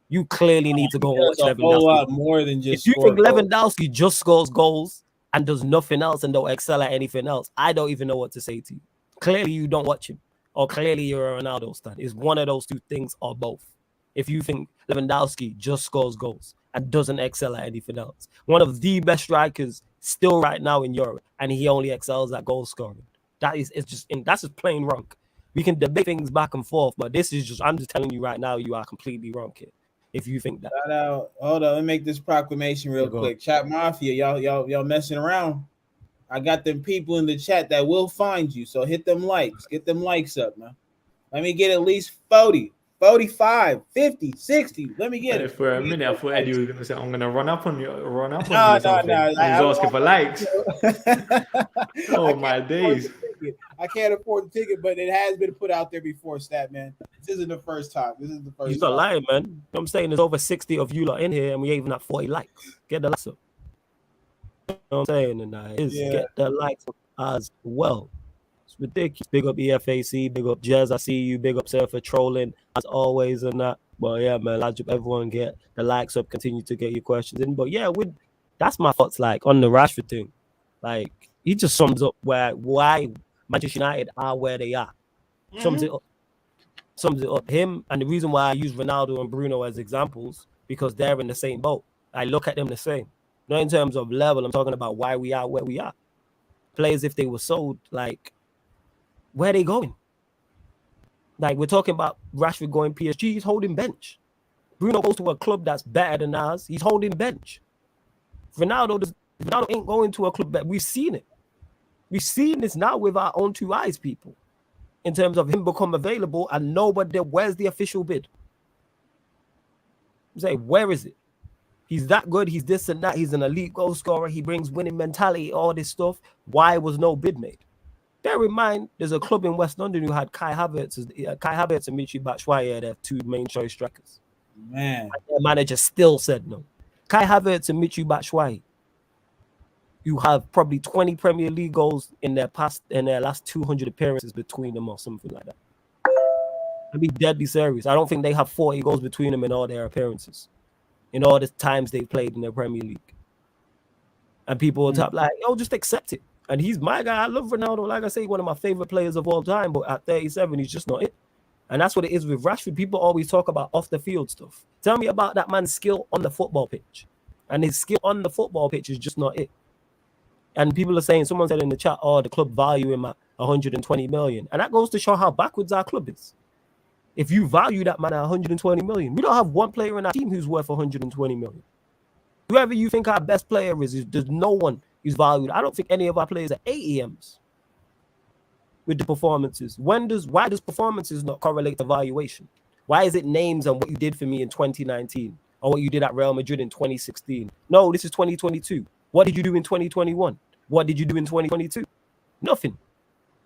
You clearly need to go and watch Lewandowski. A whole lot more than just. If you think Lewandowski just scores goals and does nothing else and don't excel at anything else, I don't even know what to say to you. Clearly you don't watch him, or clearly you're a Ronaldo stan. It's one of those two things or both. If you think Lewandowski just scores goals and doesn't excel at anything else, one of the best strikers still right now in Europe, and he only excels at goal scoring. That's just plain wrong. We can debate things back and forth, but I'm just telling you right now, you are completely wrong here. If you think that. Hold on, let me make this proclamation real quick. Chat Mafia, y'all messing around. I got them people in the chat that will find you. So hit them likes. Get them likes up, man. Let me get at least 40, 45, 50, 60. Let me get it. For a minute, I thought Eddie was going to say, I'm going to run up on you. No. He's asking for likes. Oh, my days. I can't afford the ticket, but it has been put out there before, Statman. This isn't the first time. You're not lying, man. You know what I'm saying? There's over 60 of you lot in here, and we ain't even at 40 likes. Get the likes up. You know what I'm saying? And get the likes up as well. It's ridiculous. Big up EFAC, big up Jez. I see you. Big up Sir for trolling as always and that. But yeah, man, I hope everyone get the likes up. Continue to get your questions in. But yeah, that's my thoughts like on the Rashford thing. Like he just sums up why Manchester United are where they are. Sums it up. Him and the reason why I use Ronaldo and Bruno as examples because they're in the same boat. I look at them the same. Not in terms of level. I'm talking about why we are where we are. Players, if they were sold, like where are they going? Like we're talking about Rashford going PSG, he's holding bench. Bruno goes to a club that's better than ours, he's holding bench. Ronaldo ain't going to a club that we've seen it. We've seen this now with our own two eyes, people. In terms of him become available and nobody, where's the official bid? Say, where is it? He's that good, he's this and that, he's an elite goal scorer, he brings winning mentality, all this stuff. Why was no bid made? Bear in mind, there's a club in West London who had Kai Havertz and Michy Batshuayi, their two main choice strikers. Man, and their manager still said no. Kai Havertz and Michy Batshuayi, you have probably 20 Premier League goals in their last 200 appearances between them or something like that. I'd be deadly serious. I don't think they have 40 goals between them in all their appearances, in all the times they've played in the Premier League. And people will tap like, yo, just accept it. And he's my guy. I love Ronaldo. Like I say, one of my favorite players of all time. But at 37, he's just not it. And that's what it is with Rashford. People always talk about off the field stuff. Tell me about that man's skill on the football pitch. And his skill on the football pitch is just not it. And people are saying, someone said in the chat, the club value him at 120 million. And that goes to show how backwards our club is. If you value that man at 120 million, we don't have one player in our team who's worth 120 million. Whoever you think our best player is there's no one who's valued. I don't think any of our players are AEMs with the performances. Why does performances not correlate to valuation? Why is it names and what you did for me in 2019 or what you did at Real Madrid in 2016? No, this is 2022. What did you do in 2021? What did you do in 2022? Nothing.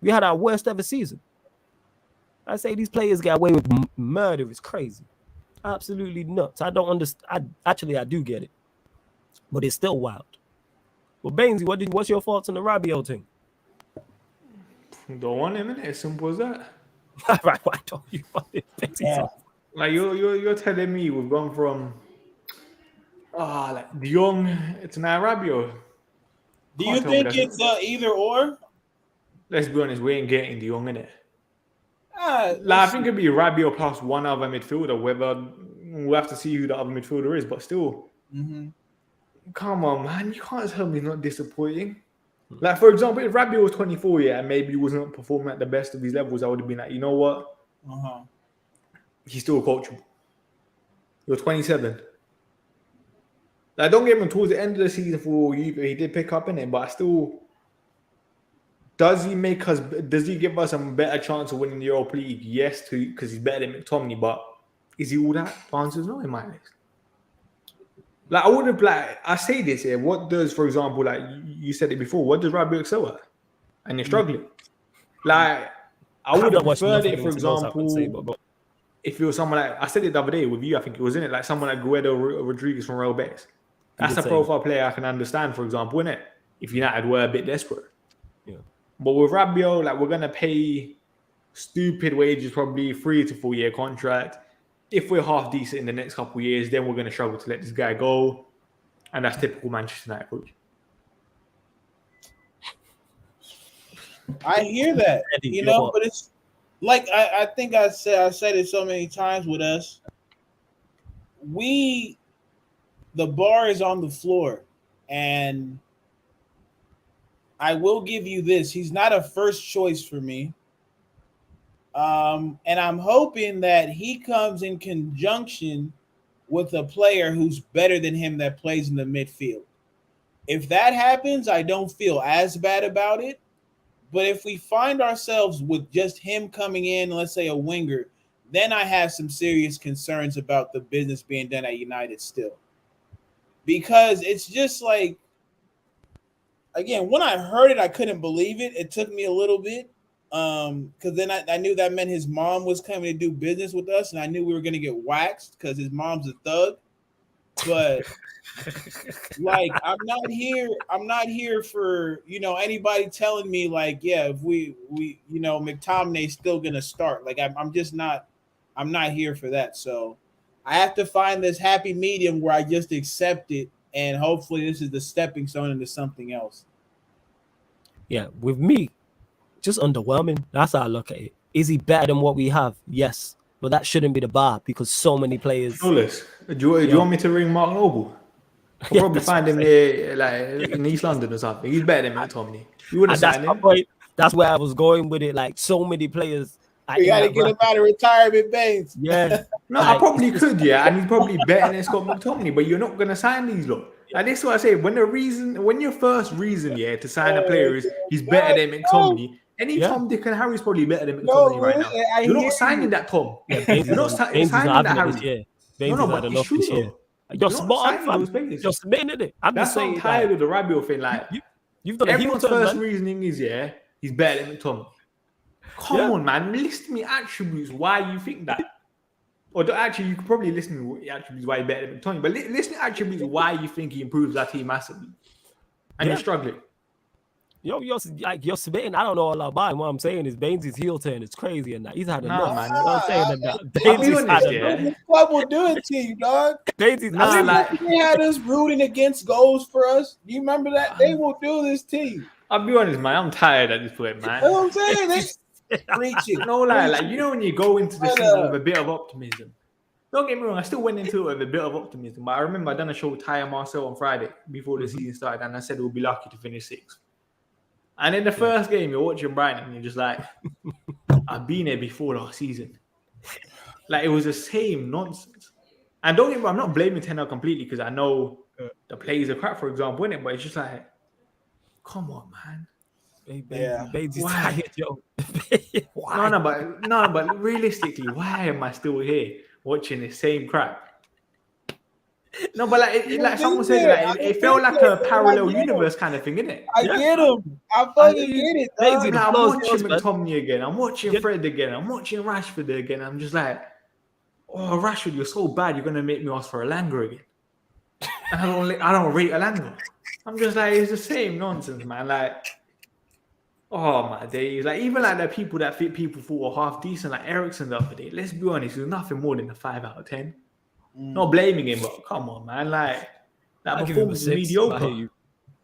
We had our worst ever season. I say these players get away with murder. It's crazy. Absolutely nuts. I don't understand. I do get it. But it's still wild. Well, Bainesy, what's your thoughts on the Rabiot thing? Don't want him in it. As simple as that. Right? Why don't you want it? Yeah. Like you're telling me we've gone from like De Jong to now Rabiot. Do you think it's either or? Let's be honest, we ain't getting De Jong in it. I think it'd be Rabiot plus one other midfielder. Whether we'll have to see who the other midfielder is, but still. Mm-hmm. Come on, man. You can't tell me not disappointing. Like, for example, if Rabiot was 24, and maybe he wasn't performing at the best of his levels, I would have been like, you know what? He's still coachable. You're 27. Like, don't get him towards the end of the season for you. He did pick up in it, but still, does he give us a better chance of winning the Europa League? Yes, because he's better than McTominay, but is he all that? The answer is no in my eyes. Like, I would have, I say this here. What does, for example, like you said it before, what does Rabiot excel at? And you're struggling. Like, I would have preferred it, for example, if it was someone like, I said it the other day with you, I think it was in it, like someone like Guedo Rodriguez from Real Betis. That's a profile player I can understand, for example, innit? If United were a bit desperate. Yeah. But with Rabiot, like, we're going to pay stupid wages, probably 3 to 4 year contract. If we're half decent in the next couple of years, then we're going to struggle to let this guy go. And that's typical Manchester United coach. I hear that, but it's like I think I said it so many times with us. The bar is on the floor, and I will give you this. He's not a first choice for me. And I'm hoping that he comes in conjunction with a player who's better than him that plays in the midfield. If that happens, I don't feel as bad about it. But if we find ourselves with just him coming in, let's say a winger, then I have some serious concerns about the business being done at United still. Because it's just like, again, when I heard it, I couldn't believe it. It took me a little bit. Because then I knew that meant his mom was coming to do business with us, and I knew we were gonna get waxed because his mom's a thug. But like, I'm not here for anybody telling me like, yeah, if we McTominay's still gonna start. Like, I'm not here for that. So I have to find this happy medium where I just accept it, and hopefully this is the stepping stone into something else. Yeah, with me, just underwhelming. That's how I look at it. Is he better than what we have? Yes. But that shouldn't be the bar because so many players. Flawless. Do you want me to ring Mark Noble? I'll probably find him there, like in East London or something. He's better than McTominay. You wouldn't sign him. That's where I was going with it. Like, so many players. We got to get him out of retirement, Baines. Yeah. No, I probably could, yeah. And he's probably better than Scott McTominay, but you're not going to sign these lot. Like, this is what I say. When your first reason, yeah, to sign a player is he's better than McTominay. Any Tom, Dick, and Harry's probably better than McTominay right now. You're not signing that Tom. You're not signing that Harry. No, but it's true. You're smart, fam. You're submitting it. I'm just saying. I'm tired of the Rabiot thing. Like, you've done everyone's first reasoning is, he's better than McTominay. Come on, man. List me attributes why you think that. Or actually, you could probably listen to attributes why he's better than McTominay. But listen to attributes why you think he improves that team massively. And you're struggling. You're submitting. I don't know all about him. What I'm saying is Bainesy's heel turn. It's crazy, and he's had enough. Man. You know what I'm saying? Bainesy's had enough. This club will do it to you, dog. Bainesy's they had us rooting against goals for us. Do you remember that? They will do this to you. I'll be honest, man. I'm tired at this point, man. You know what I'm saying? Preaching. No lie, like, when you go into the season with a bit of optimism. Don't get me wrong, I still went into it with a bit of optimism. But I remember I done a show with Ty and Marcel on Friday before the season started, and I said we'll be lucky to finish 6th. And in the first game, you're watching Brighton, and you're just like, I've been here before last season. Like, it was the same nonsense. And don't get me wrong, I'm not blaming Ten Hag completely because I know the players are crap, for example, innit? But it's just like, come on, man. Baby's tired, yo. No, but realistically, why am I still here watching the same crap? No, but like someone said, like, it felt like a parallel universe kind of thing, innit? I get him. I fucking get it. I'm watching McTominay again. I'm watching Fred again. I'm watching Rashford again. I'm just like, oh, Rashford, you're so bad. You're gonna make me ask for Elanga again. And I don't rate Elanga. I'm just like, it's the same nonsense, man. Like, oh my days. Like, even like the people that people thought were half decent, like Ericsson the other day. Let's be honest, he was nothing more than a 5 out of 10. Not blaming him, but come on, man. Like, that performance was mediocre.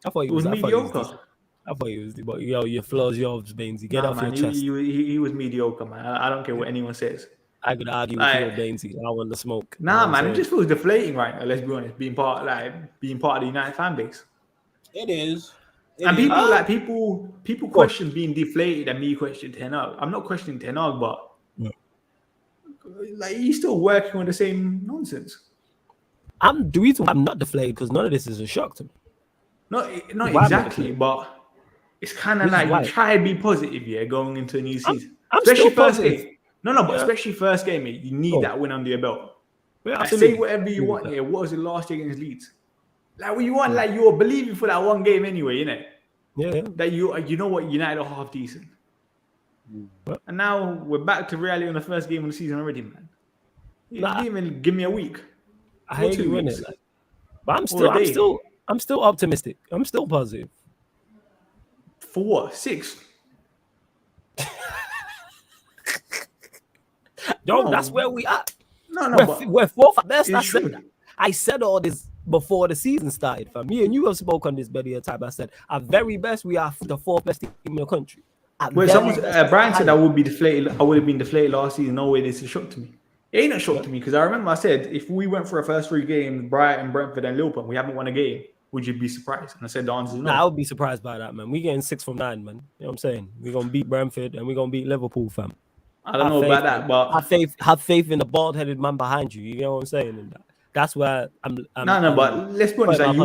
I thought it was mediocre. I thought he was, but your flaws, yours, Bainesy. Get off your chest. He was mediocre, man. I don't care what anyone says. I could argue with you, Bainesy. I want the smoke. Nah, man, it just feels deflating right now. Let's be honest. Being part of the United fan base. It is. And people question being deflated, and me question Ten Hag. I'm not questioning Ten Hag, but like, he's still working on the same nonsense. The reason why I'm not deflated because none of this is a shock to me. Not exactly, but it's kind of like you try to be positive, going into a new season. Especially first game. But especially first game, you need that win under your belt. Yeah, like, say whatever you want here. What was it last year against Leeds? Like, what you want, like, you were believing for that one game anyway, innit? Yeah. That you know what, United are half decent. And now we're back to reality on the first game of the season already, man. You didn't even give me a week. I hate you in it, like, but I'm still optimistic. I'm still positive. For what? 6? Yo, that's where we are. We're 4th at best. I said all this before the season started. For me and you have spoke on this many a time. I said, at very best, we are the 4th best team in the country. Brian said I would be deflated. I would have been deflated last season. No way, this is a shock to me. It ain't a shock to me because I remember I said if we went for a first 3 games, Brighton, Brentford, and Liverpool, we haven't won a game. would you be surprised? And I said the answer is no. Nah, I would be surprised by that, man. We getting 6 from 9, man. You know what I'm saying? We're gonna beat Brentford and we're gonna beat Liverpool, fam. I don't know about that, but have faith in the bald-headed man behind you. You know what I'm saying? And that's where I'm but let's be honest. Like,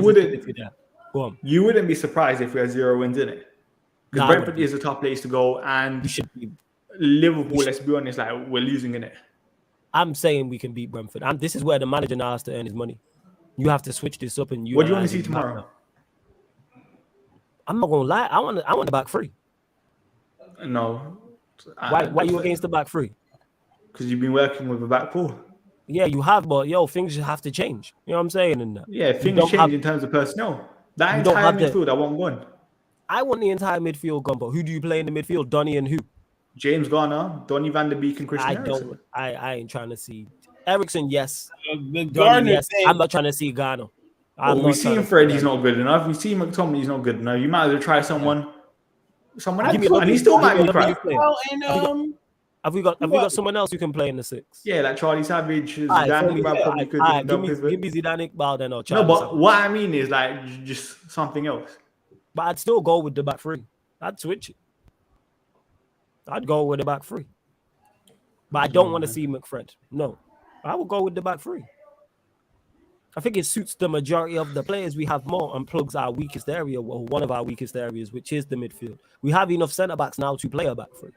you wouldn't be surprised if we had 0 wins in it, because Brentford is a tough place to go, and we should be. Liverpool, let's be honest, like we're losing in it. I'm saying we can beat Brentford. This is where the manager now has to earn his money. You have to switch this up, and what do you want to see tomorrow? I'm not gonna lie. I want the back three. No. Why you against the back three? Because you've been working with a back four. Yeah, you have, but things have to change. You know what I'm saying? And yeah, things change in terms of personnel. That entire midfield, I want gone. I want the entire midfield gone, but who do you play in the midfield? Donny and who? James Garner, Donny van der Beek, and Christian Eriksen. I ain't trying to see Eriksen. Yes, Garner. Yes. I'm not trying to see Garner. We've seen Fred. He's not good enough. We've seen McTominay. He's not good enough. You might as well try someone else, and he still might be crap. Have we got someone else who can play in the 6? Yeah, like Charlie Savage. Zidane Iqbal probably could. Give me Zidane Iqbal then, or Charlie. No, but what I mean is like just something else. But I'd still go with the back three. I'd switch it. I'd go with the back three. But I don't want to see McFred. No, I will go with the back three. I think it suits the majority of the players we have more and plugs our weakest area, or one of our weakest areas, which is the midfield. We have enough centre backs now to play a back three.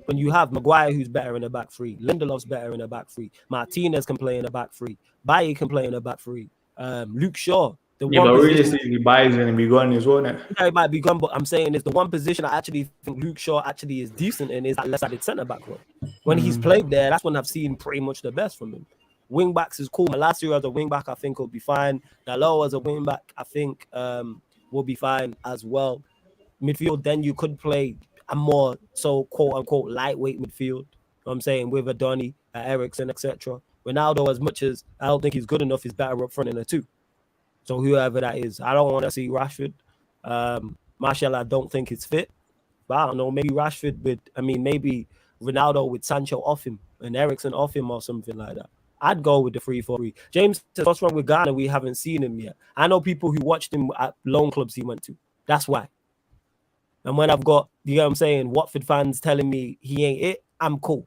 When you have Maguire, who's better in a back three, Lindelof's better in a back three, Martinez can play in a back three, Bailly can play in a back three, Luke Shaw. But realistically, Bailly's going to be gone as well, isn't it? Yeah, it might be gone, but I'm saying is the one position I actually think Luke Shaw actually is decent in is that left-sided centre-back role. When he's played there, that's when I've seen pretty much the best from him. Wing backs is cool. Malacia as a wing back, I think will be fine. Dalot as a wing back, I think will be fine as well. Midfield, then you could play a more so quote-unquote lightweight midfield. You know what I'm saying, with a Donny, Eriksen, etc. Ronaldo, as much as I don't think he's good enough, he's better up front in the 2. So whoever that is, I don't want to see Rashford. Martial, I don't think it's fit. But I don't know, maybe Rashford maybe Ronaldo with Sancho off him and Eriksen off him or something like that. I'd go with the 3-4-3. James says, what's wrong with Ghana? We haven't seen him yet. I know people who watched him at loan clubs he went to. That's why. And when I've got, you know what I'm saying, Watford fans telling me he ain't it, I'm cool.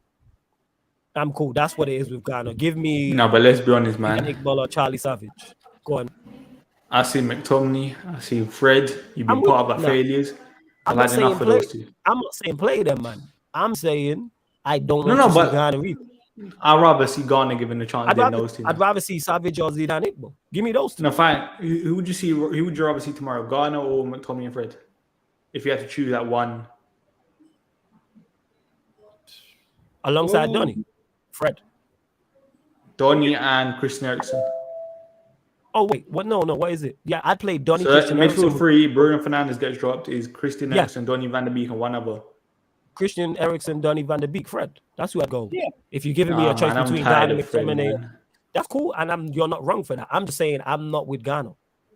That's what it is with Ghana. Give me... No, but let's be honest, man. Iqbal or Charlie Savage. Go on. I see McTominay. I see Fred. You've been part of that failures. I've had enough of those two. I'm not saying play them, man. I'm saying I don't want to see Ghana either. I'd rather see Ghana given a chance than those two. I'd rather see Savage or Zidane Iqbal. Give me those two. No, fine. Who would you see? Who would you rather see tomorrow, Ghana or McTominay and Fred? If you had to choose that one, alongside Donny, Fred, Donny and Christian Eriksen. Oh wait, what? No. What is it? Yeah, I'd play Donny. So Christian midfield 3. Bruno Fernandes gets dropped. Is Christian Eriksen, Donny van der Beek, and one other. Christian Eriksen, Donny van der Beek, Fred. That's who I'd go. Yeah. If you're giving me a choice between Ghana and McTominay, that's cool, and you're not wrong for that. I'm just saying I'm not with Ghana.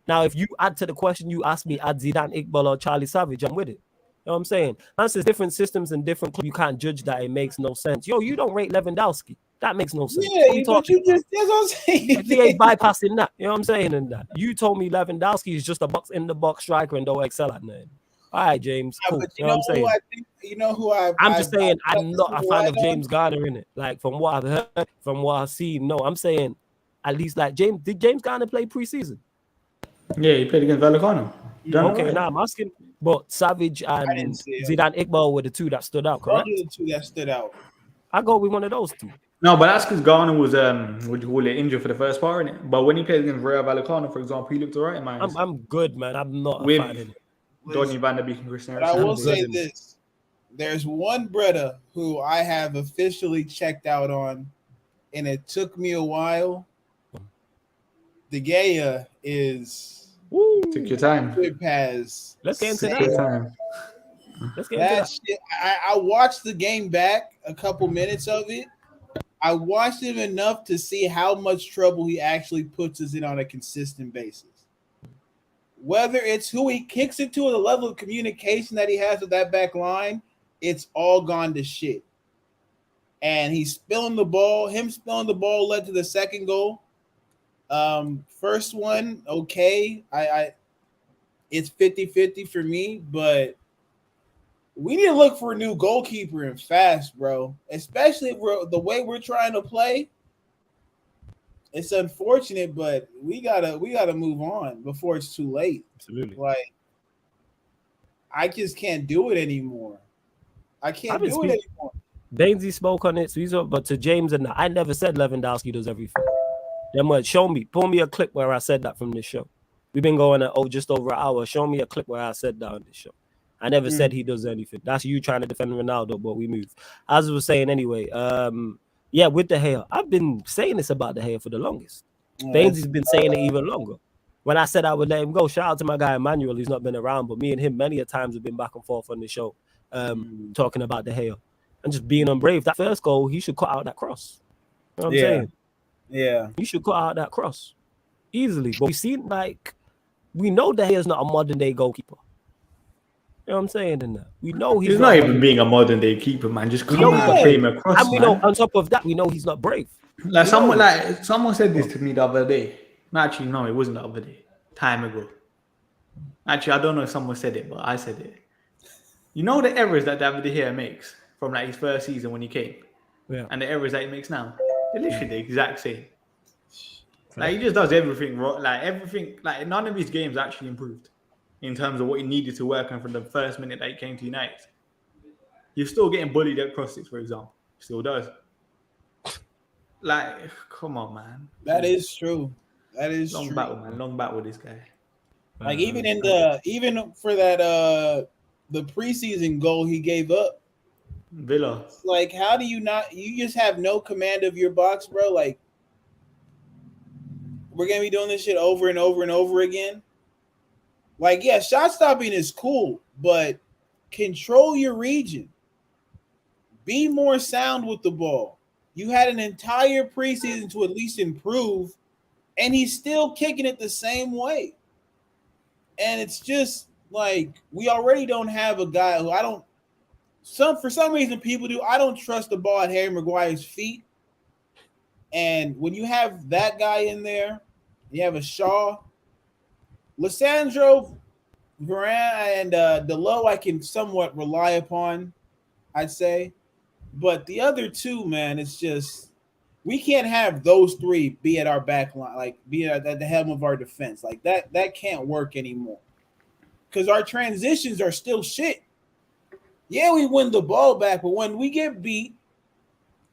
Now, if you add to the question you asked me, add Zidane Iqbal or Charlie Savage, I'm with it. You know what I'm saying? That's different systems and different clubs. You can't judge that. It makes no sense. You don't rate Lewandowski. That makes no sense. Yeah, but you just, that's what I'm saying. He ain't bypassing that. You know what I'm saying? And that you told me Lewandowski is just a box in the box striker and don't excel at nothing. All right, James. Cool. But you know what I'm saying? I'm just saying I'm not a fan of James Garner in it. Like from what I've heard, from what I've seen. No, I'm saying at least like James. Did James Garner play preseason? Yeah, he played against Vallecano. Okay, now I'm asking. But Savage and Zidane Iqbal were the two that stood out, correct? The two that stood out. I go with one of those two. No, but that's because Ghana was injured for the first part, innit? But when he played against Real Vallecano, for example, he looked alright in my eyes. I'm good, man. I'm not with Donny van der Beek and Christian Eriksen. I will say this: there's one brother who I have officially checked out on, and it took me a while. De Gea is. Took your time. Let's get into that. Let's get into that. Shit, I watched the game back, a couple minutes of it. I watched him enough to see how much trouble he actually puts us in on a consistent basis. Whether it's who he kicks into or the level of communication that he has with that back line, it's all gone to shit. And he's spilling the ball. Him spilling the ball led to the second goal. First one, okay. it's 50-50 for me, but we need to look for a new goalkeeper and fast, bro. Especially if the way we're trying to play. It's unfortunate, but we gotta move on before it's too late. Absolutely. Like, I just can't do it anymore. I can't do it anymore. Bainesy spoke on it, but to James and I never said Lewandowski does everything. Then what? Pull me a clip where I said that from this show. We've been going at just over an hour. Show me a clip where I said that on this show. I never said he does anything. That's you trying to defend Ronaldo, but we move. As I was saying anyway, yeah, with De Gea, I've been saying this about De Gea for the longest. Bainesy's been saying it even longer. When I said I would let him go, shout out to my guy Emmanuel. He's not been around, but me and him many a times have been back and forth on the show, talking about De Gea and just being unbrave. That first goal, he should cut out that cross. You know what I'm saying? Yeah. You should cut out that cross easily. But we seen, like, we know De Gea's not a modern day goalkeeper. You know what I'm saying? In that, we know he's not even being a modern day keeper, man. Just come and play him across. And we know, on top of that, we know he's not brave. Like someone said this to me the other day. Actually, no, it wasn't the other day. Time ago. Actually, I don't know if someone said it, but I said it. You know the errors that David De Gea makes from like his first season when he came, and the errors that he makes now, they're literally the exact same. Like, he just does everything wrong. Like everything, like none of his games actually improved in terms of what he needed to work on from the first minute that he came to United. You're still getting bullied at crosses, for example. Still does. Like, come on, man. That is true. That is long true. battle, man. Long battle with this guy. Like even for that the preseason goal he gave up, Villa. Like, how do you just have no command of your box, bro? Like, we're gonna be doing this shit over and over and over again. Like, yeah, shot stopping is cool, but control your region. Be more sound with the ball. You had an entire preseason to at least improve, and he's still kicking it the same way. And it's just like, we already don't have a guy who for some reason people do. I don't trust the ball at Harry Maguire's feet. And when you have that guy in there, you have a Shaw, Lissandro, Varane, and Delo I can somewhat rely upon, I'd say. But the other two, man, it's just, we can't have those three be at our back line, like be at the helm of our defense. Like that can't work anymore. Because our transitions are still shit. Yeah, we win the ball back, but when we get beat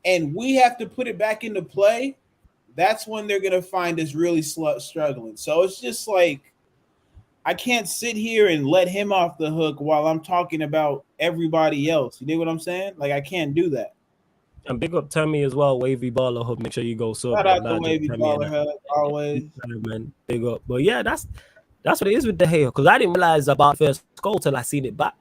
and we have to put it back into play, that's when they're going to find us really struggling. So it's just like, I can't sit here and let him off the hook while I'm talking about everybody else. You know what I'm saying? Like, I can't do that. And big up Tammy as well, Wavy Baller Hub. Make sure you go sub. Shout out to Wavy Baller Hub, always. Man, big up. But yeah, that's what it is with De Gea. Because I didn't realize about first goal till I seen it back.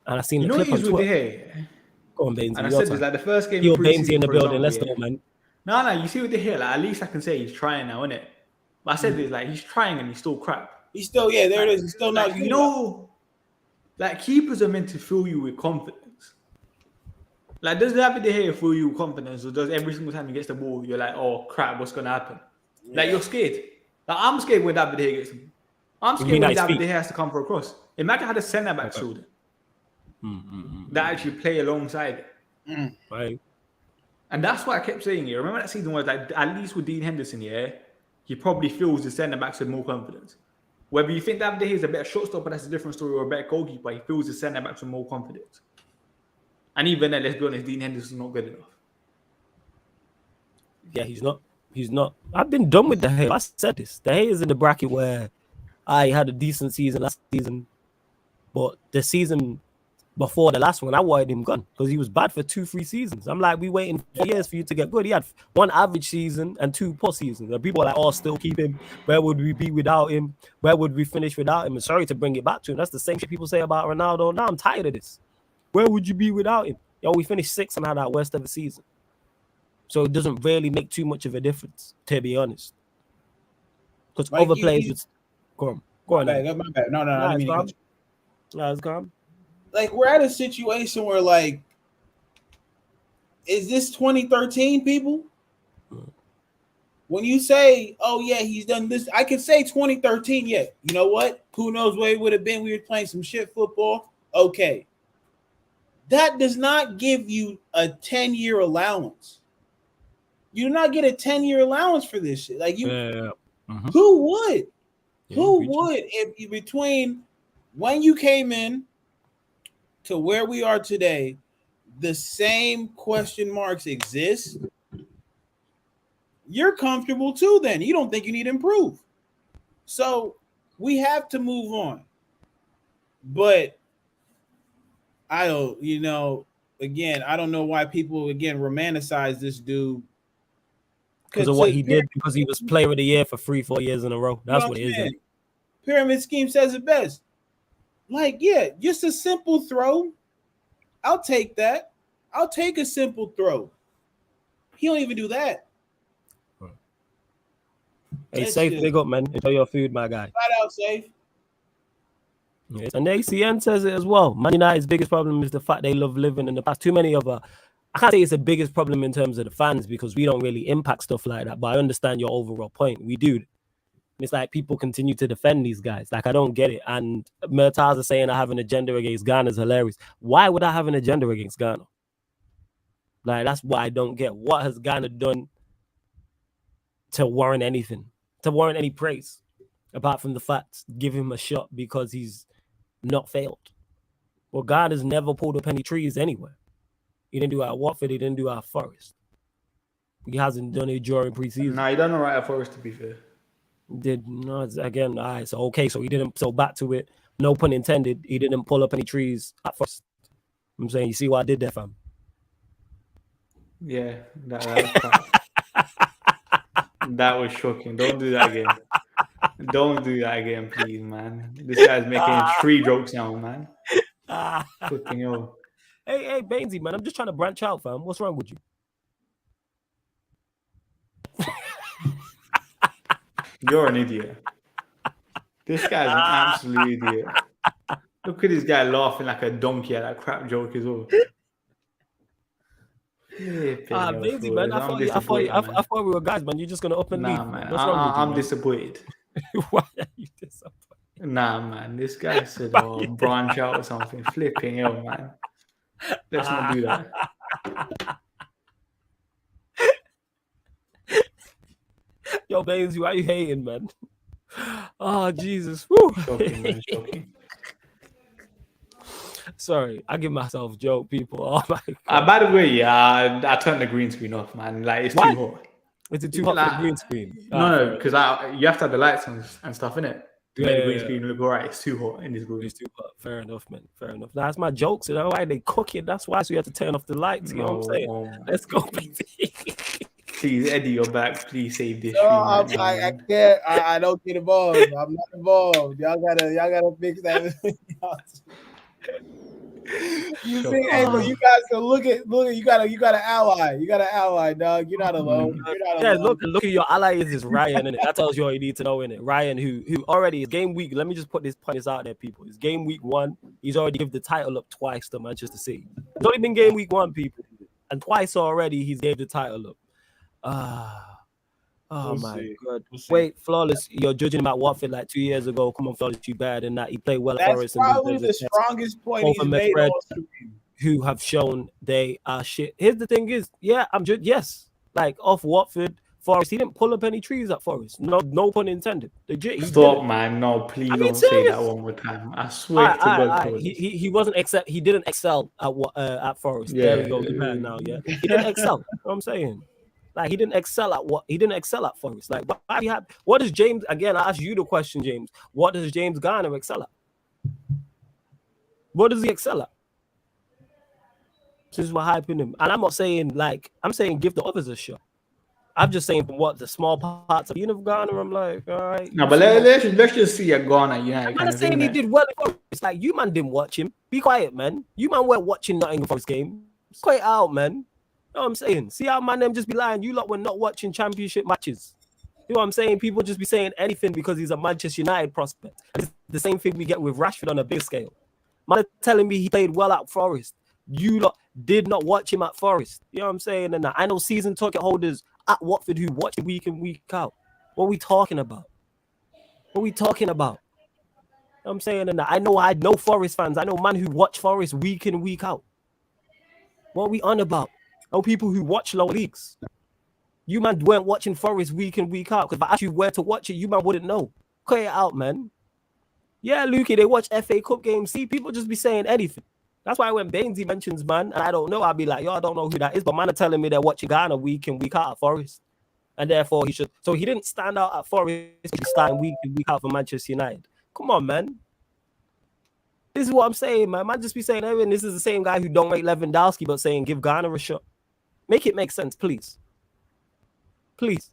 And I seen the clip on Twitter. With De Gea? Go on, Bainesy. And I said this, like the first game. You're Bainesy in the building. Let's go, man. No, you see with De Gea, like at least I can say he's trying now, innit? But I said this, like he's trying and he's still crap. He's still, there it is. He's still not good. You know, like keepers are meant to fill you with confidence. Like, does David De Gea fill you with confidence, or does every single time he gets the ball, you're like, oh crap, what's gonna happen? Yeah. Like, you're scared. Like, I'm scared when David De Gea gets the ball. I'm scared when David De Gea has to come for a cross. Imagine how the centre back showed it. That actually play alongside it. Right. And that's what I kept saying here. Remember that season where, like, at least with Dean Henderson here, he probably feels the centre backs with more confidence. Whether you think David De Gea is a better shortstopper, that's a different story, or a better goalkeeper, he feels the centre backs with more confidence. And even then, let's be honest, Dean Henderson's not good enough. Yeah, he's not. He's not. I've been done with De Gea. I said this. De Gea is in the bracket where I had a decent season last season, but the season before the last one, I wanted him gone because he was bad for 2-3 seasons. I'm like, we waiting for years for you to get good. He had one average season and 2 poor seasons. And people are like, oh, still keep him. Where would we be without him? Where would we finish without him? And sorry to bring it back to him. That's the same shit people say about Ronaldo. Now I'm tired of this. Where would you be without him? Yo, we finished 6th and had our worst ever season. So it doesn't really make too much of a difference, to be honest. Because like other players... Go on. My bad. No, I didn't mean to... No, it's calm. Like, we're at a situation where, like, is this 2013, people? when you say, oh, yeah, he's done this, I can say 2013, yeah. You know what? Who knows where it would have been? We were playing some shit football. Okay. That does not give you a 10-year allowance. You do not get a 10-year allowance for this shit. Like, who would? Who would? If you, between when you came in to where we are today, the same question marks exist. You're comfortable too, then. You don't think you need to improve. So we have to move on. But I don't, again, I don't know why people, again, romanticize this dude. Because of what he did, because he was player of the year for 3-4 years in a row. That's what it is. Pyramid scheme says it best. Like, yeah, just a simple throw. I'll take that. I'll take a simple throw. He don't even do that. Hey, Safe, big up, man. Enjoy your food, my guy. Shout out, Safe. Yes. And ACN says it as well. Man United's biggest problem is the fact they love living in the past. Too many of I can't say it's the biggest problem in terms of the fans because we don't really impact stuff like that. But I understand your overall point. We do. It's like people continue to defend these guys. Like, I don't get it. And Murtaza saying I have an agenda against Ghana is hilarious. Why would I have an agenda against Ghana? Like, that's what I don't get. What has Ghana done to warrant anything? To warrant any praise? Apart from the fact, give him a shot because he's not failed. Well, Ghana's never pulled up any trees anywhere. He didn't do it at Watford. He didn't do it at Forest. He hasn't done it during preseason. Nah, he done all right at Forest, to be fair. Again, all right, so okay, so he didn't, so back to it, no pun intended, he didn't pull up any trees at first. I'm saying, you see what I did there, fam? Yeah, that was shocking. Don't do that again. Don't do that again, please, man. This guy's making tree jokes now, man. Fucking hell. Hey, Bainesy, man, I'm just trying to branch out, fam. What's wrong with you? You're an idiot. This guy's an absolute idiot. Look at this guy laughing like a donkey at that crap joke as well. Bainesy, man, I thought we were guys, man. You're just gonna up and leave. Man. I'm disappointed. Why are you disappointed? Nah, man. This guy said, branch out or something. Flipping hell, man. Let's not do that. Yo, Bainesy, why are you hating, man? Oh, Jesus. Woo. Shocking, man. Shocking. Sorry, I give myself joke, people. Oh, my God. By the way, I turned the green screen off, man. Like, it's too hot. Is it too hot for the green screen? No, because you have to have the lights on and stuff, innit? To make the green screen look alright. It's too hot in this room. It's too hot. Fair enough, man. Fair enough. That's my jokes. You know why they cook it? That's why. So you have to turn off the lights. You know what I'm saying? Let's go, baby. Please, Eddie, you're back. Please save this. No, I can't. I don't get involved. I'm not involved. Y'all gotta fix that. You see, hey, but you guys can look. You got an ally. You got an ally, dog. You're not alone. Look at your ally is Ryan, and that tells you all you need to know, innit? Ryan, who already is game week. Let me just put this point out there, people. It's game week 1. He's already given the title up twice to Manchester City. It's only been game week 1, people, and twice already he's gave the title up. Oh my God! Wait, Flawless, you're judging him at Watford like 2 years ago. Come on, Flawless, you bad in that he played well at Forest. That's probably the strongest point he's made all stream. Who have shown they are shit. Here's the thing: is yes, like off Watford, Forest, he didn't pull up any trees at Forest. No pun intended. Legit. Stop, man! No, please don't say that one more time. I swear to God. He wasn't excel. He didn't excel at Forest. Yeah, there we go. You're mad now. Yeah, he didn't excel. You know what I'm saying. Like, he didn't excel at Forest. Like, what does James, again, I ask you the question, James. What does James Garner excel at? What does he excel at? Since we're hyping him. And I'm not saying, I'm saying give the others a shot. I'm just saying from what the small parts of Garner, I'm like, all right. No, but let's just see a Garner. I'm not saying he did well. It's like, you man didn't watch him. Be quiet, man. You man weren't watching Nottingham Forest game. Quiet out, man. You know what I'm saying? See how man them just be lying. You lot were not watching championship matches. You know what I'm saying? People just be saying anything because he's a Manchester United prospect. And it's the same thing we get with Rashford on a big scale. Man telling me he played well at Forest. You lot did not watch him at Forest. You know what I'm saying? And I know season ticket holders at Watford who watch week in, week out. What are we talking about? What are we talking about? I'm saying, and I know Forest fans. I know man who watch Forest week in, week out. What are we on about? Oh, people who watch lower leagues. You man weren't watching Forest week in, week out. Because if I asked you where to watch it, you man wouldn't know. Cut it out, man. Yeah, Lukey, they watch FA Cup games. See, people just be saying anything. That's why when Bainesy mentions man, and I don't know, I'll be like, yo, I don't know who that is. But man are telling me they're watching Ghana week in, week out at Forest. And therefore he should. So he didn't stand out at Forest. He's starting week in, week out for Manchester United. Come on, man. This is what I'm saying, man. Man just be saying, hey, this is the same guy who don't rate Lewandowski, but saying give Ghana a shot. Make it make sense, please. Please.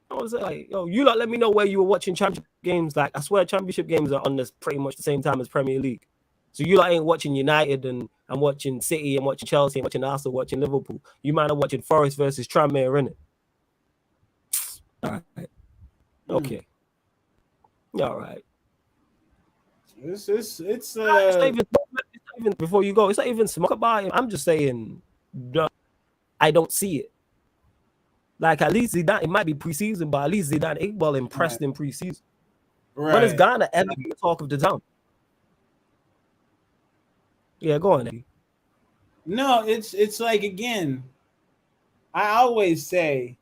I was like, yo, you lot let me know where you were watching championship games. Like, I swear championship games are on this pretty much the same time as Premier League. So you lot ain't watching United and I'm watching City and watching Chelsea and watching Arsenal, watching Liverpool. You might have watching Forest versus Tranmere, innit? All right. Okay. All right. It's not even before you go. It's not even smoke about him. I'm just saying, I don't see it. Like at least Zidane, it might be preseason, but at least Zidane Iqbal impressed in preseason. Right. When has Ghana ever been the talk of the town? Yeah, go on, Eddie. No, it's like again. I always say,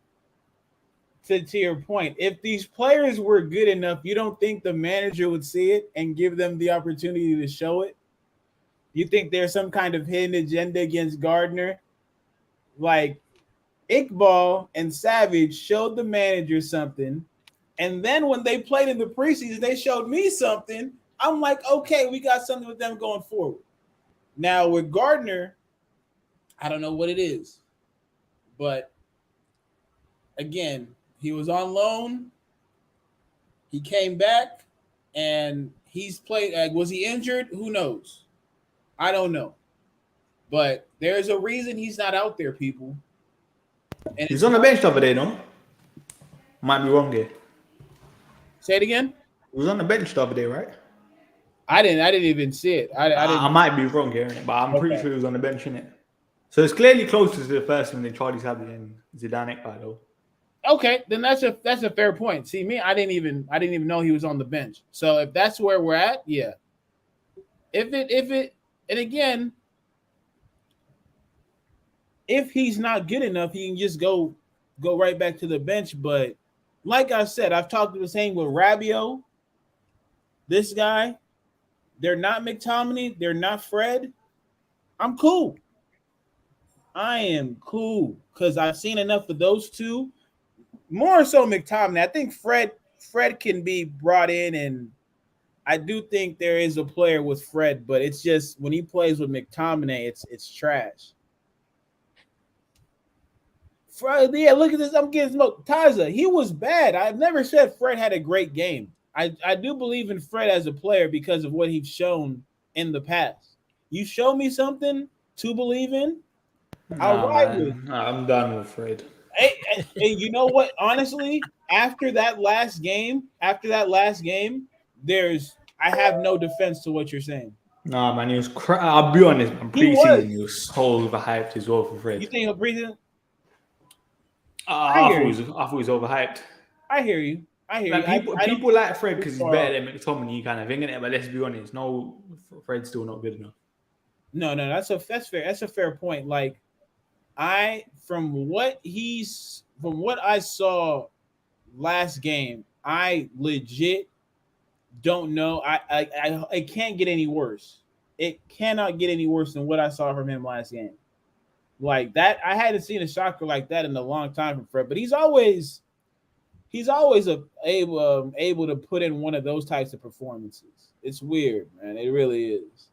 to your point, if these players were good enough, you don't think the manager would see it and give them the opportunity to show it? You think there's some kind of hidden agenda against Gardner? Like Iqbal and Savage showed the manager something, and then when they played in the preseason, they showed me something. I'm like, okay, we got something with them going forward. Now with Gardner, I don't know what it is, but again, he was on loan. He came back, and he's played. Was he injured? Who knows? I don't know. But there's a reason he's not out there, people. And he's on the bench over there, no? Might be wrong there. Say it again. He was on the bench over there, right? I didn't even see it. I might be wrong here, but I'm pretty sure he was on the bench, innit? So it's clearly closer to the first one than Charlie Savage and Zidane Iqbal, though. Okay, then that's a fair point. See, me, I didn't even know he was on the bench. So if that's where we're at, yeah. If it, and again, if he's not good enough, he can just go right back to the bench. But like I said, I've talked the same with Rabiot. This guy, they're not McTominay, they're not Fred. I'm cool. I am cool because I've seen enough of those two. More so McTominay. I think Fred can be brought in, and I do think there is a player with Fred, but it's just when he plays with McTominay, it's trash. Fred, yeah, look at this. I'm getting smoked. Taza, he was bad. I've never said Fred had a great game. I do believe in Fred as a player because of what he's shown in the past. You show me something to believe in, I'll ride with you. I'm done with Fred. Hey, you know what? Honestly, after that last game, I have no defense to what you're saying. Nah, man, he was. I'll be honest, man. Preseason, he was so overhyped as well for Fred. You think of preseason? I thought he was overhyped. I hear you. People like Fred because he's better than McTominay, kind of thing, innit? But let's be honest, no, Fred's still not good enough. No, that's fair. That's a fair point. Like, from what I saw last game, I legit don't know. I can't get any worse. It cannot get any worse than what I saw from him last game. Like that, I hadn't seen a shocker like that in a long time from Fred. But he's always able to put in one of those types of performances. It's weird, man. It really is.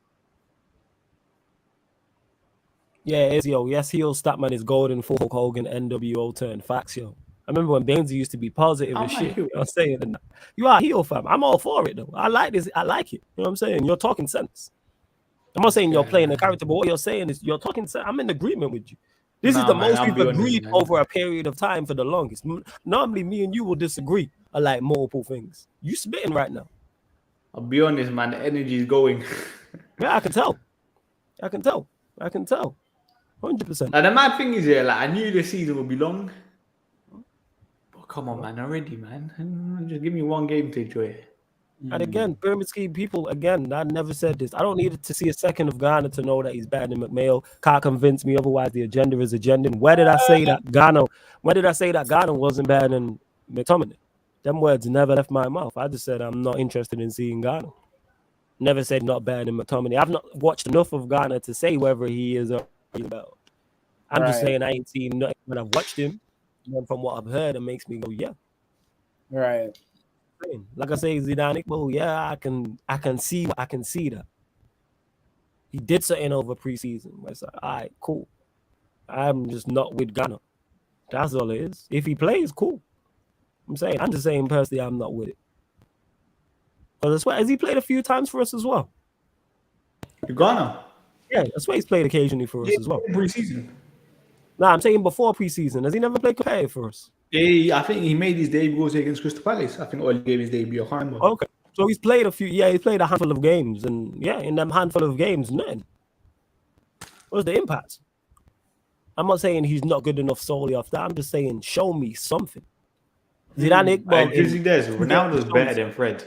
Yeah, it is, yo. Yes, heel Statman is golden for Hulk Hogan NWO turn. Facts, yo. I remember when Bainesy used to be positive and shit. You know what I'm saying? You are a heel, fam. I'm all for it, though. I like this. I like it. You know what I'm saying? You're talking sense. I'm not saying you're playing a character, but what you're saying is you're talking sense. I'm in agreement with you. This is the most we've agreed over a period of time for the longest. Normally, me and you will disagree on like multiple things. You spitting right now. I'll be honest, man. The energy is going. Yeah, I can tell. 100%. And the mad thing is, like, I knew the season would be long, come on, man, already, man. Just give me one game to enjoy it. And again, pyramid scheme people, again, I never said this. I don't need to see a second of Ghana to know that he's better than McMahon. Can't convince me otherwise. The agenda is agenda. Where did I say that Ghana? When did I say that Ghana wasn't better than McTominay? Them words never left my mouth. I just said I'm not interested in seeing Ghana. Never said not better than McTominay. I've not watched enough of Ghana to say whether he is or he's better. I'm just saying I ain't seen nothing when I've watched him. And from what I've heard, it makes me go, yeah. Right. Like I say, Zidane, well, yeah, I can see that. He did something over preseason. It's like, all right, cool. I'm just not with Ghana. That's all it is. If he plays, cool. I'm just saying personally, I'm not with it. Because I swear, has he played a few times for us as well? Ghana? Yeah, I swear he's played occasionally for us as well. Preseason? Nah, I'm saying before preseason. Has he never played competitive for us? I think he made his debut against Crystal Palace. I think Oli gave his debut. I can't remember. Okay. So he's played he's played a handful of games. And yeah, in them handful of games, nothing. What's the impact? I'm not saying he's not good enough solely off that. I'm just saying, show me something. Zidane Ronaldo's better than Fred.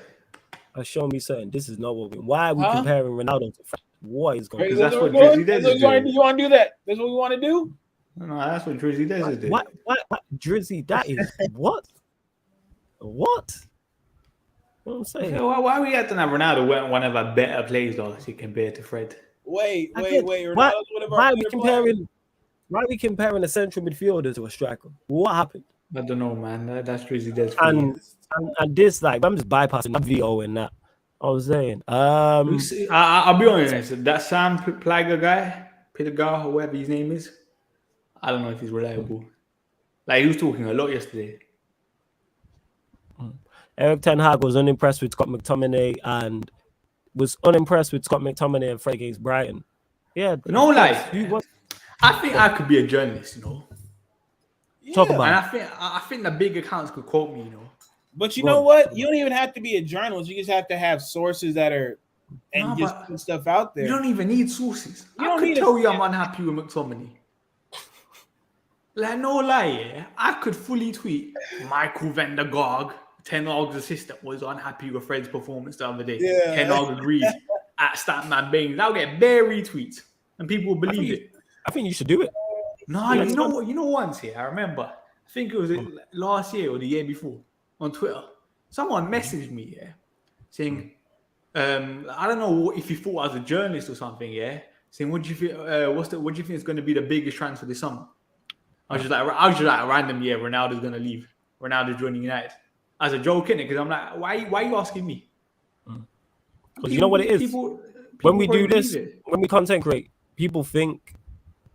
Show me something. This is not what we. Why are we comparing Ronaldo to Fred? What is going on? That's what Drizzy Des is doing. You want to do that? That's what we want to do? No, that's what Drizzy Des is doing. What? Drizzy, that is what? What? You know what I'm saying? Why are we acting like Ronaldo weren't one of our better players last year compared to Fred? Wait. Why are we comparing a central midfielder to a striker? What happened? I don't know, man. That's Drizzy Des. And this, like, I'm just bypassing that video and that. I was saying, I'll be honest. That Sam Plaga guy, Pilagar, or whatever his name is, I don't know if he's reliable. Like, he was talking a lot yesterday. Eric Ten Hag was unimpressed with Scott McTominay and Fred against Brighton. Yeah, no, like, I think I could be a journalist, you know. Talk about. And I think the big accounts could quote me, you know. But you know what? You don't even have to be a journalist. You just have to have sources that are just put stuff out there. You don't even need sources. I could tell you I'm unhappy with McTominay. Like, no lie, yeah. I could fully tweet Michael van der Gaag, Ten Hag's assistant, was unhappy with Fred's performance the other day. Yeah. Ten Hag agreed at Statman Baines. I'll get bare retweets and people will believe it. I think you should do it. No, you know what? Once here, I remember. I think it was last year or the year before on Twitter. Someone messaged me, saying, I don't know if you thought I was a journalist or something, saying, what do you think? What do you think is going to be the biggest transfer this summer? I was just like random, Ronaldo's going to leave. Ronaldo's joining United. As a joke, innit? Because I'm like, why are you asking me? Because you know what it is? People when we do this, when we content create, people think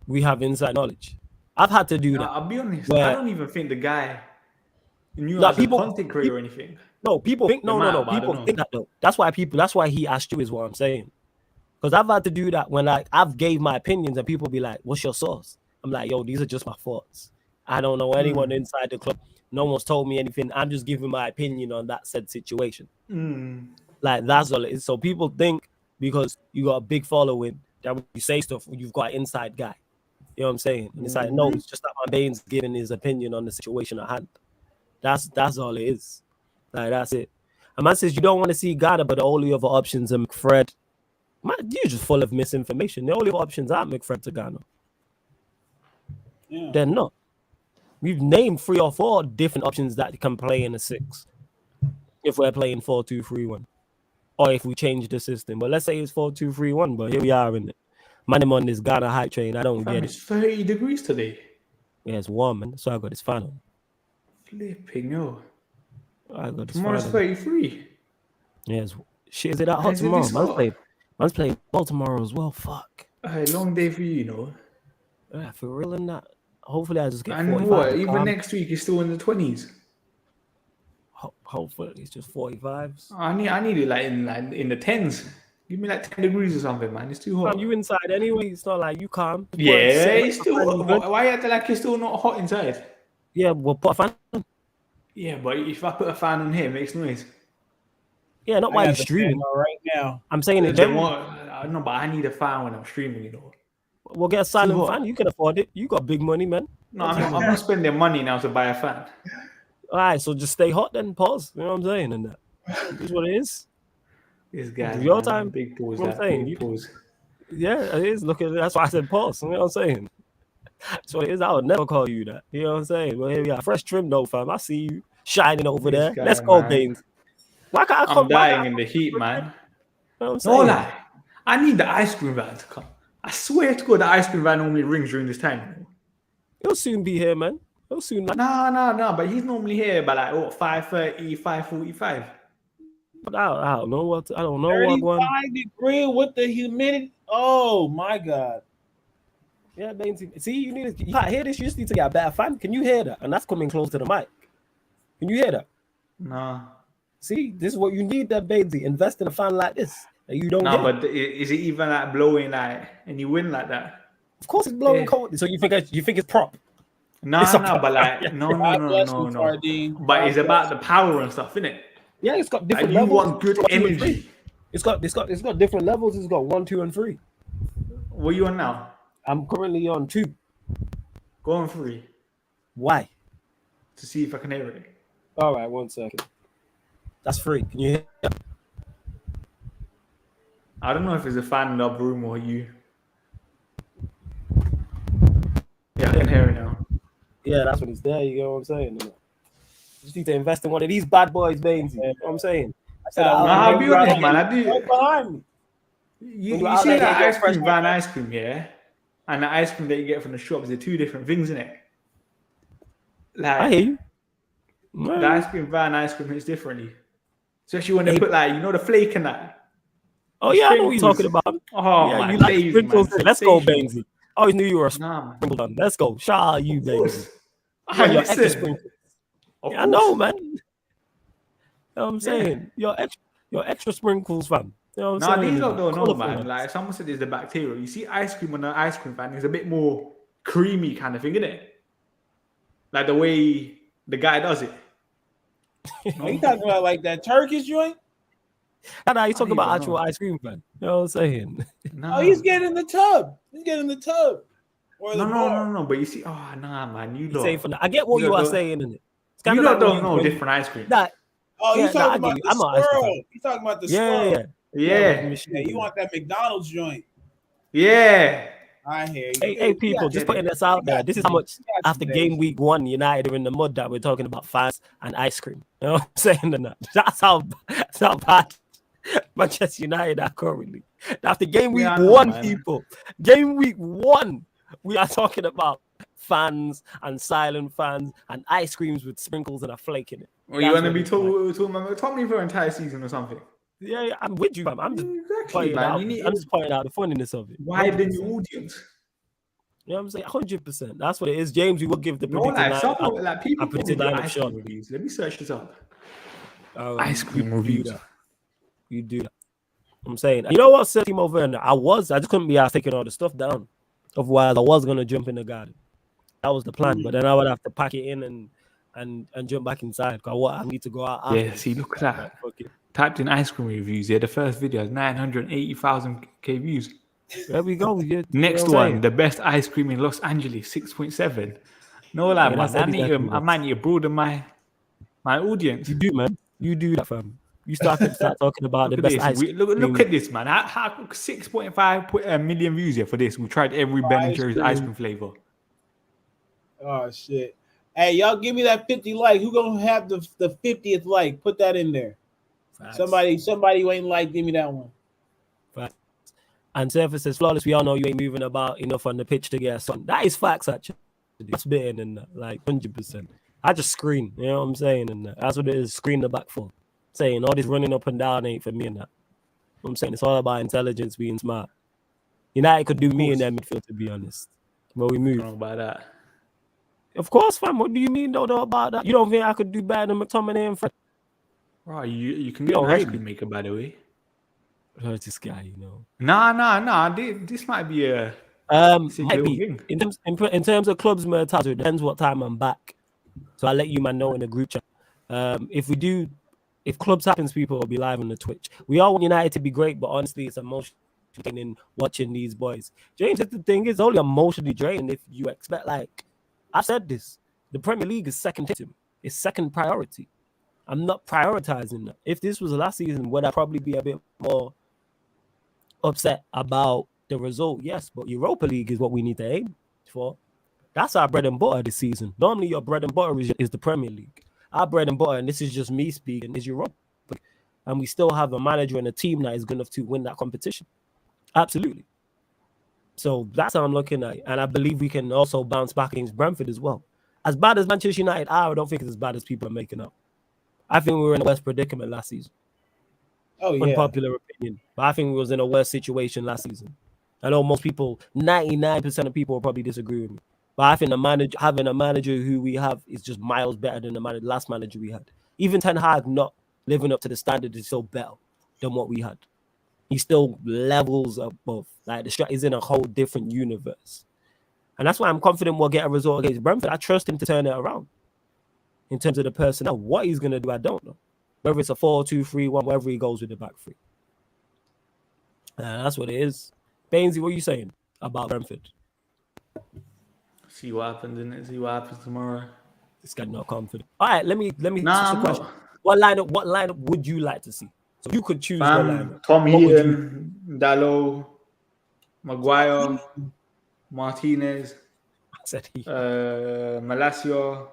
we have inside knowledge. I've had to do that. I'll be honest. I don't even think the guy knew as a content creator or anything. No, people think People think that though. That's why he asked you is what I'm saying. Because I've had to do that when I've gave my opinions and people be like, "What's your source?" I'm like, "Yo, these are just my thoughts. I don't know anyone inside the club. No one's told me anything. I'm just giving my opinion on that said situation." Like, that's all it is. So people think because you got a big following that when you say stuff, you've got an inside guy. You know what I'm saying? And it's like, no, it's just that my Baines giving his opinion on the situation at hand. That's all it is. Like, that's it. A man says you don't want to see Ghana, but the only other options are McFred. Man, you're just full of misinformation. The only other options are McFred to Ghana. Yeah. They're not. We've named 3 or 4 different options that can play in a 6. If we're playing 4-2-3-1. Or if we change the system. But let's say it's 4-2-3-1, but here we are in it. Man, I'm on this Ghana hype train. I don't get it. It's 30 degrees today. Yeah, it's warm, man. So I got this fan on. Flipping, yo. I got this Tomorrow's 33. Yeah, shit, is it that hot tomorrow? Man's playing ball tomorrow as well. Fuck. A long day for you know. Yeah, for real and that. Hopefully I just get 45. And what? Even next week is still in the 20s. Hopefully it's just 45s. I need it like in the 10s. Give me like 10 degrees or something, man. It's too hot. You inside anyway. It's not like you calm. Yeah, it's still. Why you acting like it's still not hot inside? Yeah, well, put a fan on. Yeah, but if I put a fan on here, it makes noise. Yeah, not while you're streaming. Right now. I'm saying it. No, but I need a fan when I'm streaming, you know. We'll get a silent fan. You can afford it. You got big money, man. No, I'm not spending money now to buy a fan. All right, so just stay hot then. Pause. You know what I'm saying? And that is what it is. This guy, Your man, time. big pause. You know what I'm That saying? big pause. Yeah, it is. Look at that's why I said pause. You know what I'm saying? That's what it is. I would never call you that. You know what I'm saying? Well, here we are. Fresh trim though, fam. I see you shining over This there. guy, Let's go, man. Baines. Why can't I come? I'm dying in the heat, man. You know what I'm No saying? lie. I need the ice cream van to come. I swear to God, the ice cream van normally rings during this time. He'll soon be here, man. He'll soon. No. But he's normally here by like what 5:30, 5:45. I don't know what. I don't know what 35 one. degree with the humidity. Oh my God. Yeah, Baines. See, you can't hear this. You just need to get a better fan. Can you hear that? And that's coming close to the mic. Can you hear that? No. See, this is what you need, that Baines. Invest in a fan like this. That you don't. No, but is it even like blowing like any wind like that? Of course, it's blowing cold. So you think it's prop? No, but like no. Fardine. But it's about the power and stuff, isn't it? Yeah, it's got different Like, you levels. want good energy. It's got different levels. It's got 1, 2, and 3. What are you on now? I'm currently on 2. Go on 3. Why? To see if I can hear it. All right, 1 second. That's 3. Can you hear? I don't know if it's a fan in the upper room or you. Yeah, I can hear it now. Yeah, that's when it's there. You know what I'm saying? You just need to invest in one of these bad boys, Baines. You know what I'm saying? I'll be honest, man. I do. Right behind me. You see that ice cream van ice cream, yeah? And the ice cream that you get from the shops, they're two different things, isn't it? Like, I hear you. The ice cream van ice cream hits differently. Especially when they put like, the flake in that. Oh, yeah, I know what you're talking about. Oh, yeah, my you like days, sprinkles. man. Let's go, Baines. I always knew you were a Nah, sprinkle done. Let's go. Shout out you, Baines. man. You're extra sprinkles. Yeah, I know, man. You know what I'm saying? You're extra sprinkles, fam. You know what I'm saying? These don't know, man. Like, someone said it's the bacteria. You see ice cream on an ice cream fan is a bit more creamy kind of thing, isn't it? Like the way the guy does it. Are you talking about like that Turkish joint? Now you talking about actual ice cream, fan. You know what I'm saying? No. Oh, he's getting in the tub. No. But you see, man, you don't. I get what you are saying, innit? You don't know different ice cream. He's talking about the swirl. He's talking about the swirl. Yeah. You want that McDonald's joint? Yeah. I hear you. Hey, people, just putting this out there. This is how much after game week 1, United are in the mud that we're talking about fans and ice cream. You know what I'm saying? That's how bad Manchester United are currently. After game week 1, people. Game week 1, we are talking about fans and silent fans and ice creams with sprinkles and a flake in it. Well, you want to be talking about Tommy for an entire season or something? Yeah, I'm with you, man. I'm just pointing out the funniness of it. Widen your audience. You know what I'm saying? 100%. That's what it is. James, we will give the predicted lineup shot. Let me search this up. Ice cream reviews. You do that. I'm saying, you know what, team over there? I just couldn't be asked taking all the stuff down. Otherwise, I was gonna jump in the garden. That was the plan, but then I would have to pack it in and jump back inside. Cause I need to go out. Yeah, see, look at that. Typed in ice cream reviews. Yeah, the first video has 980,000 views. There we go. Yeah, next one, the best ice cream in Los Angeles, 6.7. No lie, man. I might need to broaden my audience. You do, man. You do that, fam. You start talking about the best ice cream. Look at this, man. 6.5 million views here for this. We tried every Ben & Jerry's ice cream flavor. Oh shit! Hey, y'all, give me that 50 like. Who gonna have the 50th like? Put that in there. Facts. Somebody who ain't like, give me that one. Facts. And Surface says, Flawless, we all know you ain't moving about enough on the pitch to get a son. That is facts, actually. It's bitten in that, like 100%. I just screen, you know what I'm saying? And that's what it is, screen the back for. Saying all this running up and down ain't for me and that. I'm saying it's all about intelligence, being smart. United could do me in their midfield, to be honest. But we move. Wrong about that. Of course, fam. What do you mean, though, about that? You don't think I could do better than McTominay and Fred? Right, you can get an ice cream maker, by the way. This guy, you know. Nah. This might be a might be. In terms of clubs, it depends what time I'm back. So I'll let you man know in the group chat. If clubs happens, people will be live on the Twitch. We all want United to be great, but honestly, it's emotionally draining watching these boys. James, the thing is only emotionally draining if you expect, like, I've said this, the Premier League is second to him. It's second priority. I'm not prioritizing that. If this was last season, would I probably be a bit more upset about the result? Yes, but Europa League is what we need to aim for. That's our bread and butter this season. Normally, your bread and butter is the Premier League. Our bread and butter, and this is just me speaking, is Europa. And we still have a manager and a team that is good enough to win that competition. Absolutely. So that's how I'm looking at it. And I believe we can also bounce back against Brentford as well. As bad as Manchester United are, I don't think it's as bad as people are making up. I think we were in a worse predicament last season. Oh, yeah. Unpopular opinion. But I think we was in a worse situation last season. I know most people, 99% of people will probably disagree with me. But I think having a manager who we have is just miles better than the last manager we had. Even Ten Hag not living up to the standard is still better than what we had. He still levels above. Like, the strat is in a whole different universe. And that's why I'm confident we'll get a result against Brentford. I trust him to turn it around. In terms of the personnel, what he's going to do, I don't know. Whether it's a 4-2-3-1, wherever he goes with the back three. That's what it is. Bainesy, what are you saying about Brentford? See what happens, innit? See what happens tomorrow. This guy's not confident. All right, let me ask the question. What lineup would you like to see? So you could choose what lineup. Tom Heaton, Dalot, Maguire, Martinez, Malacia,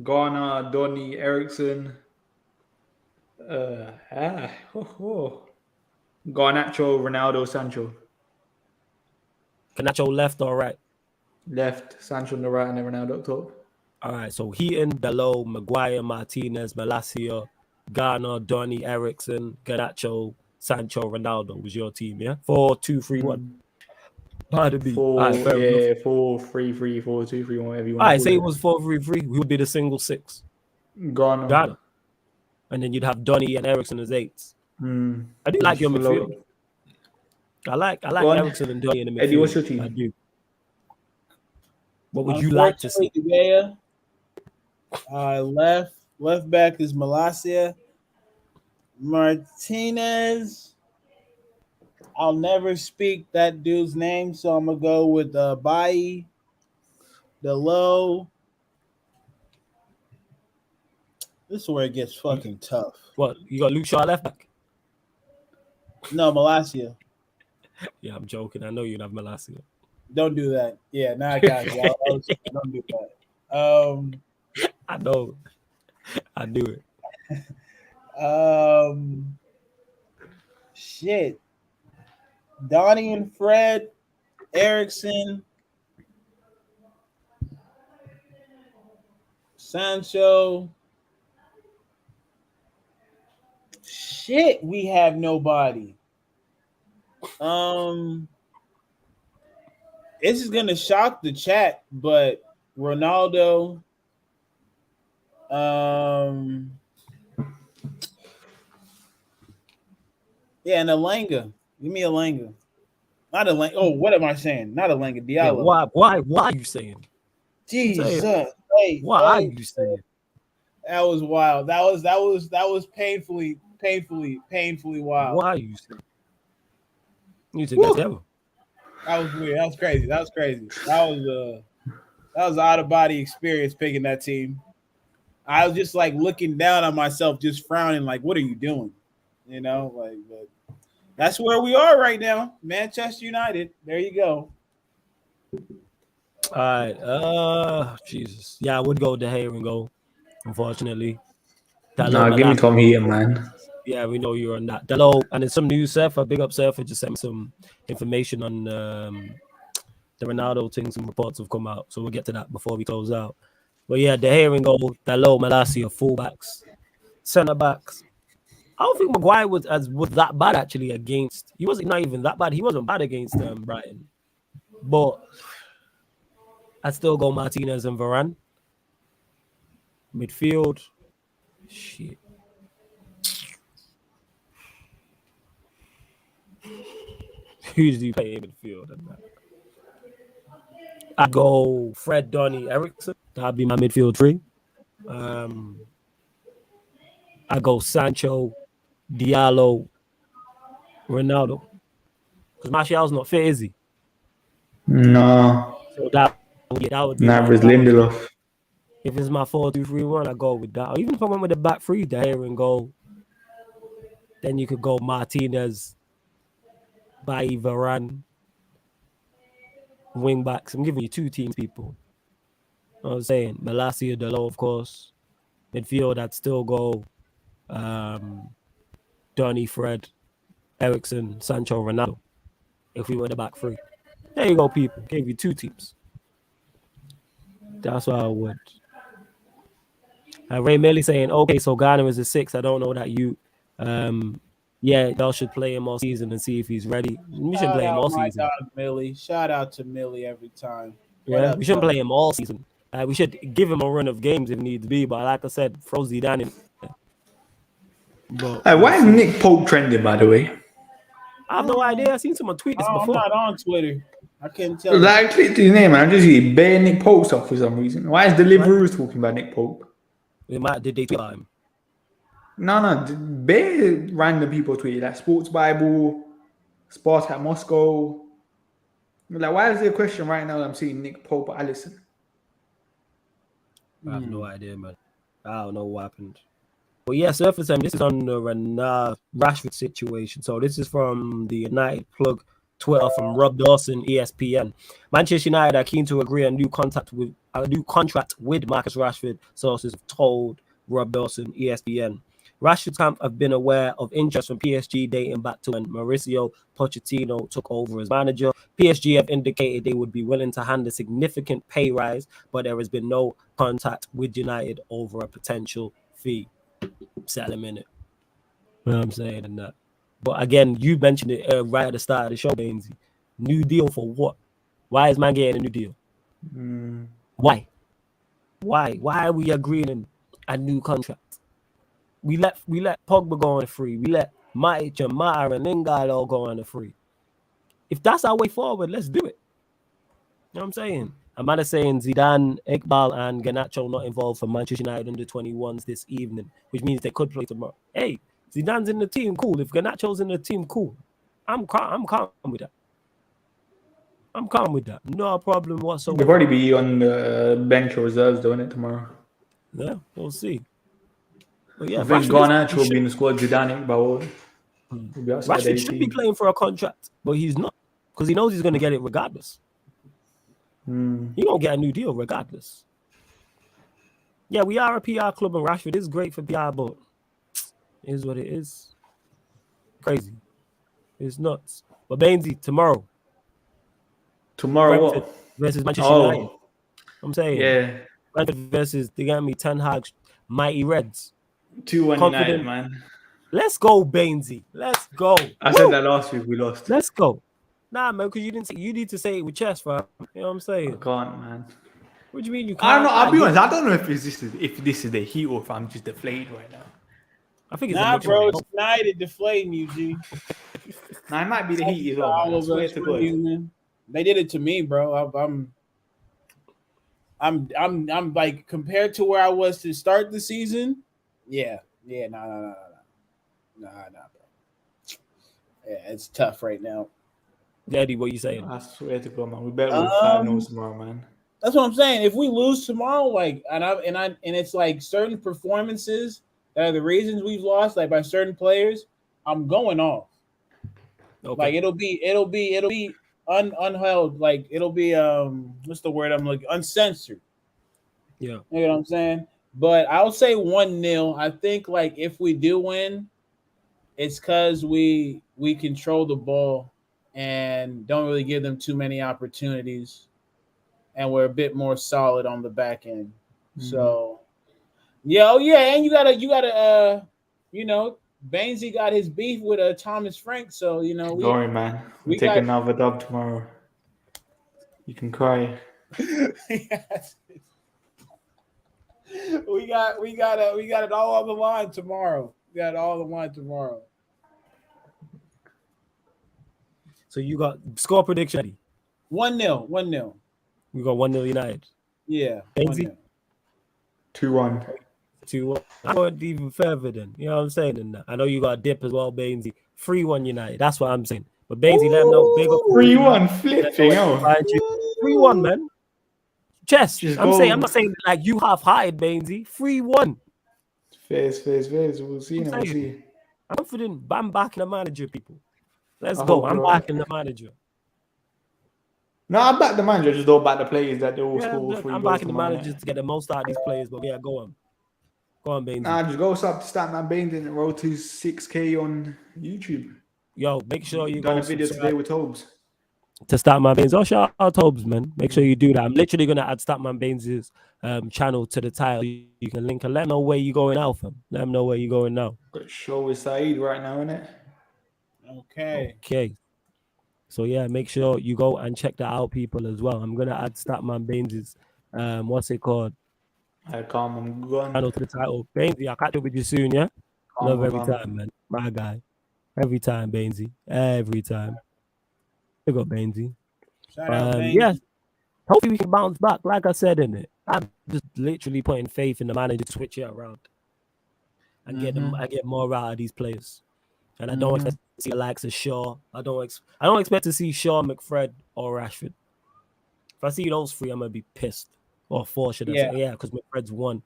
Garner, Donny, Ericsson, Garnacho, Ronaldo, Sancho. Garnacho left or right? Left, Sancho on the right, and then Ronaldo up top. All right, so Heaton, Dalot, Maguire, Martinez, Malacia, Garner, Donny, Ericsson, Garnacho, Sancho, Ronaldo was your team, yeah? 4-2-3-1. Pardon me. 4-3-3, 4-2-3-1, whatever you want. All right, say it was 4-3-3. We would be the single six. Garner. And then you'd have Donny and Ericsson as eights. I do like your midfield. I like Ericsson and Donny in the midfield. Eddie, what's your team? I do. What would you like to see? Left back is Malacia. Martinez. I'll never speak that dude's name, so I'm gonna go with Bailly, Dalot. This is where it gets fucking tough. What? You got Luke Shaw left back? No, Malacia. Yeah, I'm joking. I know you'd have Malacia. Don't do that. Yeah, now I got you. Don't do that. I know. I do it. Shit. Donnie and Fred, Ericsson, Sancho. Shit, we have nobody. This is gonna shock the chat, but Ronaldo. Yeah, and Elanga. Give me Elanga. Not Elanga. Oh, what am I saying? Not Elanga. Diallo. Yeah, why are you saying? Jesus. Hey, why are you saying? That was wild. That was painfully wild. Why are you saying? You took that ever. That was weird. That was crazy. That was an out of body experience picking that team. I was just like looking down on myself, just frowning, like, what are you doing? You know, like, but that's where we are right now. Manchester United. There you go. All right. Jesus. Yeah, I would go De Gea and go, unfortunately. Nah, give me Tom Heaton, man. Yeah, we know you're on that. Dalot, and then some news, Surfer, big up Surfer, just sent me some information on the Ronaldo thing. Some reports have come out, so we'll get to that before we close out. But yeah, De Gea and goal, Dalot, Malacia, fullbacks, centre backs. I don't think Maguire was that bad actually against. He wasn't not even that bad. He wasn't bad against Brighton, but I still go Martinez and Varane. Midfield, shit. Who do you play in midfield? I go Fred, Donny, Ericsson. That'd be my midfield three. I go Sancho, Diallo, Ronaldo. Because Martial's not fit, is he? No. So that would be Navas, Lindelof. If it's my 4-2-3-1, I go with that. Or even if I went with the back three, De Gea in goal, then you could go Martinez, Bailly, Varane, wing backs. I'm giving you 2 teams, people. You know what I'm saying? Malacia, Delo, of course. Midfield, I'd still go Donny, Fred, Ericsson, Sancho, Ronaldo. If we were the back three. There you go, people. Gave you 2 teams. That's what I would. Ray Millie saying, okay, so Ghana is a 6. I don't know that you yeah, y'all should play him all season and see if he's ready. We should play him all season. Dog, Millie. Shout out to Millie every time. Yeah, we shouldn't play him all season. We should give him a run of games if needs be, but like I said, throw Zidane in. But why is Nick Pope trending, by the way? I have no idea. I've seen someone tweet this before. I'm not on Twitter. I can't tell. I clicked his name, and I just see bare Nick Pope stuff for some reason. Why is Deliveroo talking about Nick Pope? Did they tweet about him? No. Bare random people tweet like Sports Bible, Spartak Moscow. Like, why is there a question right now that I'm seeing Nick Pope or Allison? I have no idea, man. I don't know what happened. But yeah, Surface M, this is on the Rashford situation. So this is from the United Plug Twitter from Rob Dawson, ESPN. Manchester United are keen to agree a new contract with Marcus Rashford, sources have told Rob Dawson, ESPN. Rashford's camp have been aware of interest from PSG dating back to when Mauricio Pochettino took over as manager. PSG have indicated they would be willing to hand a significant pay rise, but there has been no contact with United over a potential fee. Sell him in it. You know what I'm saying? And that. But again, you mentioned it right at the start of the show, Bainesy. New deal for what? Why is man getting a new deal? Why? Why are we agreeing a new contract? We let Pogba go on free. We let Matic and Mata and Lingard all go on free. If that's our way forward, let's do it. You know what I'm saying? Amanda saying Zidane, Iqbal, and Garnacho not involved for Manchester United under 21s this evening, which means they could play tomorrow. Hey, Zidane's in the team, cool. If Garnacho's in the team, cool. I'm calm with that. I'm calm with that. No problem whatsoever. They'll probably be on the bench or reserves doing it tomorrow. Yeah, we'll see. But yeah, I think Garnacho will be in the squad. Zidane, Iqbal. Rashford should be playing for a contract, but he's not because he knows he's going to get it regardless. He won't get a new deal regardless. Yeah, we are a PR club and Rashford is great for PR, but it is what it is. Crazy. It's nuts. But Bainesy, tomorrow. Tomorrow Brentford versus Manchester United. I'm saying. Yeah. Brentford versus, they got me, Ten Hag's Mighty Reds. 2-1 United, man. Let's go, Bainesy. Let's go. I said that last week, we lost. Let's go. Nah, man, because you didn't say, you need to say it with chest, fam. You know what I'm saying? I can't, man. What do you mean you can't? I don't know. I'll be honest. I don't know if this is the heat or if I'm just deflated right now. I think it's bro. It's United deflating you, G. Nah, it might be the heat as well. I swear to God. They did it to me, bro. I'm like compared to where I was to start the season. Yeah. Nah, bro. Yeah, it's tough right now. Daddy, what you saying? I swear to God, man. We better lose 5-0 tomorrow, man. That's what I'm saying. If we lose tomorrow, like, and it's like certain performances that are the reasons we've lost, like by certain players, I'm going off. Okay. Like it'll be unheld. Like it'll be what's the word I'm looking? Uncensored. Yeah. You know what I'm saying? But I'll say 1-0. I think like if we do win, it's because we control the ball and don't really give them too many opportunities, and we're a bit more solid on the back end. Mm-hmm. So, and you gotta, Bainesy got his beef with Thomas Frank, so don't worry, man. We take another dub tomorrow. You can cry. Yes. We got it all on the line tomorrow. We got it all on the line tomorrow. So you got score prediction. 1-0. We got 1-0 United. Yeah. 2-1. 2-1. I went even further then. You know what I'm saying? I know you got a dip as well, Bainesy. 3-1 United. That's what I'm saying. But Bainesy, let them know. Big up. 3-1 flipping. 3-1, man. Chess. Just I'm go. not saying like you half-hearted, Bainesy. 3-1. Fairs. We'll see. We'll see. I'm confident. I'm backing the manager, people. Let's I go. hope I'm you're- backing the manager. No, I back the manager. I just don't back the players that they all Yeah, score 3 I'm goals backing the tomorrow manager night. to get the most out of these players. But yeah, go on. Go on, Bainesy. Nah, just go start man Baines and roll to 6K on YouTube. Yo, make sure you Done go a video today with Tobes. to Statman Baines. Oh, shout out Tobes, man. Make sure you do that. I'm literally gonna add Statman Baines' channel to the title. You can link and let them know where you're going now, fam. Let them know where you're going now. Got show with Saeed right now, innit? Okay. So yeah, make sure you go and check that out, people, as well. I'm gonna add Statman Baines' what's it called? I calm, I'm gone. Channel to the title. Bainesy, I'll catch up with you soon, yeah? Love every Calm. time, man. My guy. Every time, Bainesy. Every time. Big up, Bainesy. Shout out, Baines. Yeah. Hopefully we can bounce back. Like I said in it, I'm just literally putting faith in the manager to switch it around and get them. I get more out of these players, and I don't expect to see the likes of Shaw. I don't expect to see Shaw, McFred, or Rashford. If I see those three, I'm gonna be pissed. Or four, should I say? Yeah, because McFred's one.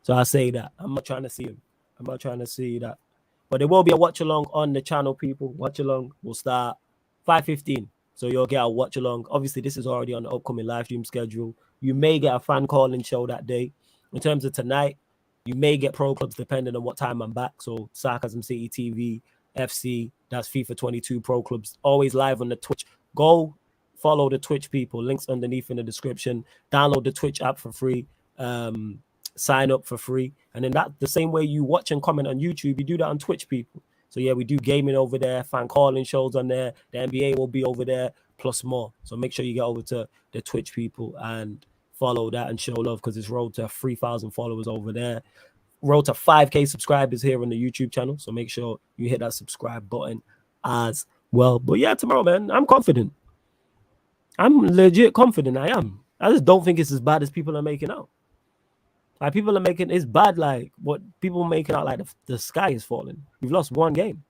So I say that I'm not trying to see him. I'm not trying to see that. But there will be a watch along on the channel, people. Watch along will start 5:15. So you'll get a watch along. Obviously, this is already on the upcoming live stream schedule. You may get a fan calling show that day. In terms of tonight, you may get pro clubs depending on what time I'm back. So Sarcasm City TV, FC, that's FIFA 22 pro clubs, always live on the Twitch. Go follow the Twitch, people. Links underneath in the description. Download the Twitch app for free. Sign up for free. And then that the same way you watch and comment on YouTube, you do that on Twitch, people. So yeah, we do gaming over there, fan calling shows on there. The NBA will be over there, plus more. So make sure you get over to the Twitch, people, and follow that and show love, because it's road to 3,000 followers over there. Road to 5K subscribers here on the YouTube channel. So make sure you hit that subscribe button as well. But yeah, tomorrow, man, I'm confident. I'm legit confident. I am. I just don't think it's as bad as people are making out. Like, people are making it's bad, like what people are making out like the sky is falling. We've lost one game.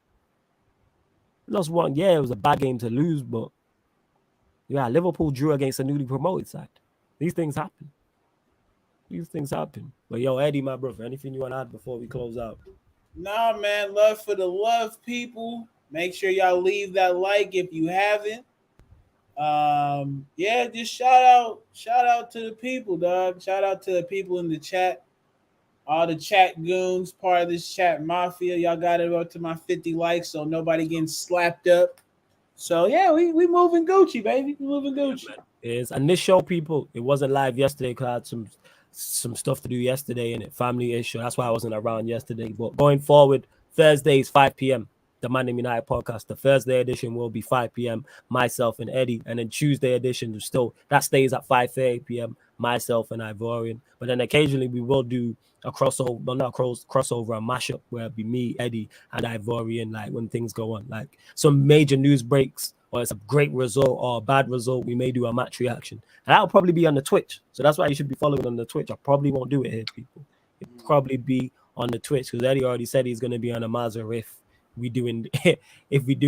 Lost one. Yeah, it was a bad game to lose, but yeah, Liverpool drew against a newly promoted side. These things happen. But yo, Eddie, my brother, anything you want to add before we close out? Nah, man, love for the love, people. Make sure y'all leave that like if you haven't. Yeah, just shout out to the people, dog. Shout out to the people in the chat, all the chat goons, part of this chat mafia. Y'all got it up to my 50 likes, so nobody getting slapped up. So yeah, we moving Gucci, baby. We moving Gucci. And this show, people, it wasn't live yesterday because I had some stuff to do yesterday in it, family issue. That's why I wasn't around yesterday. But going forward, Thursdays 5 p.m. the Man United podcast. The Thursday edition will be 5 p.m. myself and Eddie, and then Tuesday edition that stays at 5:30 p.m. myself and Ivorian. But then occasionally we will do a crossover, well, not crossover, a mashup where it'll be me, Eddie, and Ivorian, like when things go on, like some major news breaks, or it's a great result or a bad result, we may do a match reaction. And that'll probably be on the Twitch. So that's why you should be following on the Twitch. I probably won't do it here, people. It'll probably be on the Twitch, because Eddie already said he's going to be on a Mazda if we do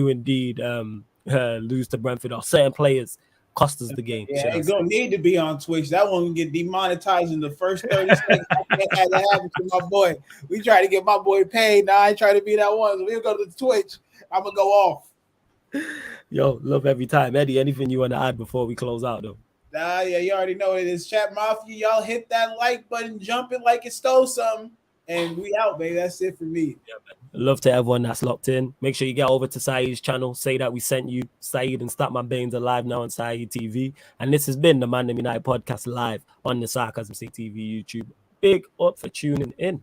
indeed lose to Brentford, or certain players cost us the game. Yeah, it's gonna need to be on Twitch. That one can get demonetized in the first 30 seconds. That had to happen to my boy. We try to get my boy paid. Now I ain't trying to be that one. So we'll go to the Twitch. I'm gonna go off. Yo, love every time. Eddie, anything you want to add before we close out, though? Nah, yeah, you already know it is. Chat Mafia, y'all hit that like button, jump it like it stole something, and we out, baby. That's it for me. Yeah, man. Love to everyone that's locked in. Make sure you get over to Saeed's channel. Say that we sent you. Saeed and Statman Baines are live now on Saeed TV. And this has been the Man United podcast live on the Sarcasm City TV YouTube. Big up for tuning in.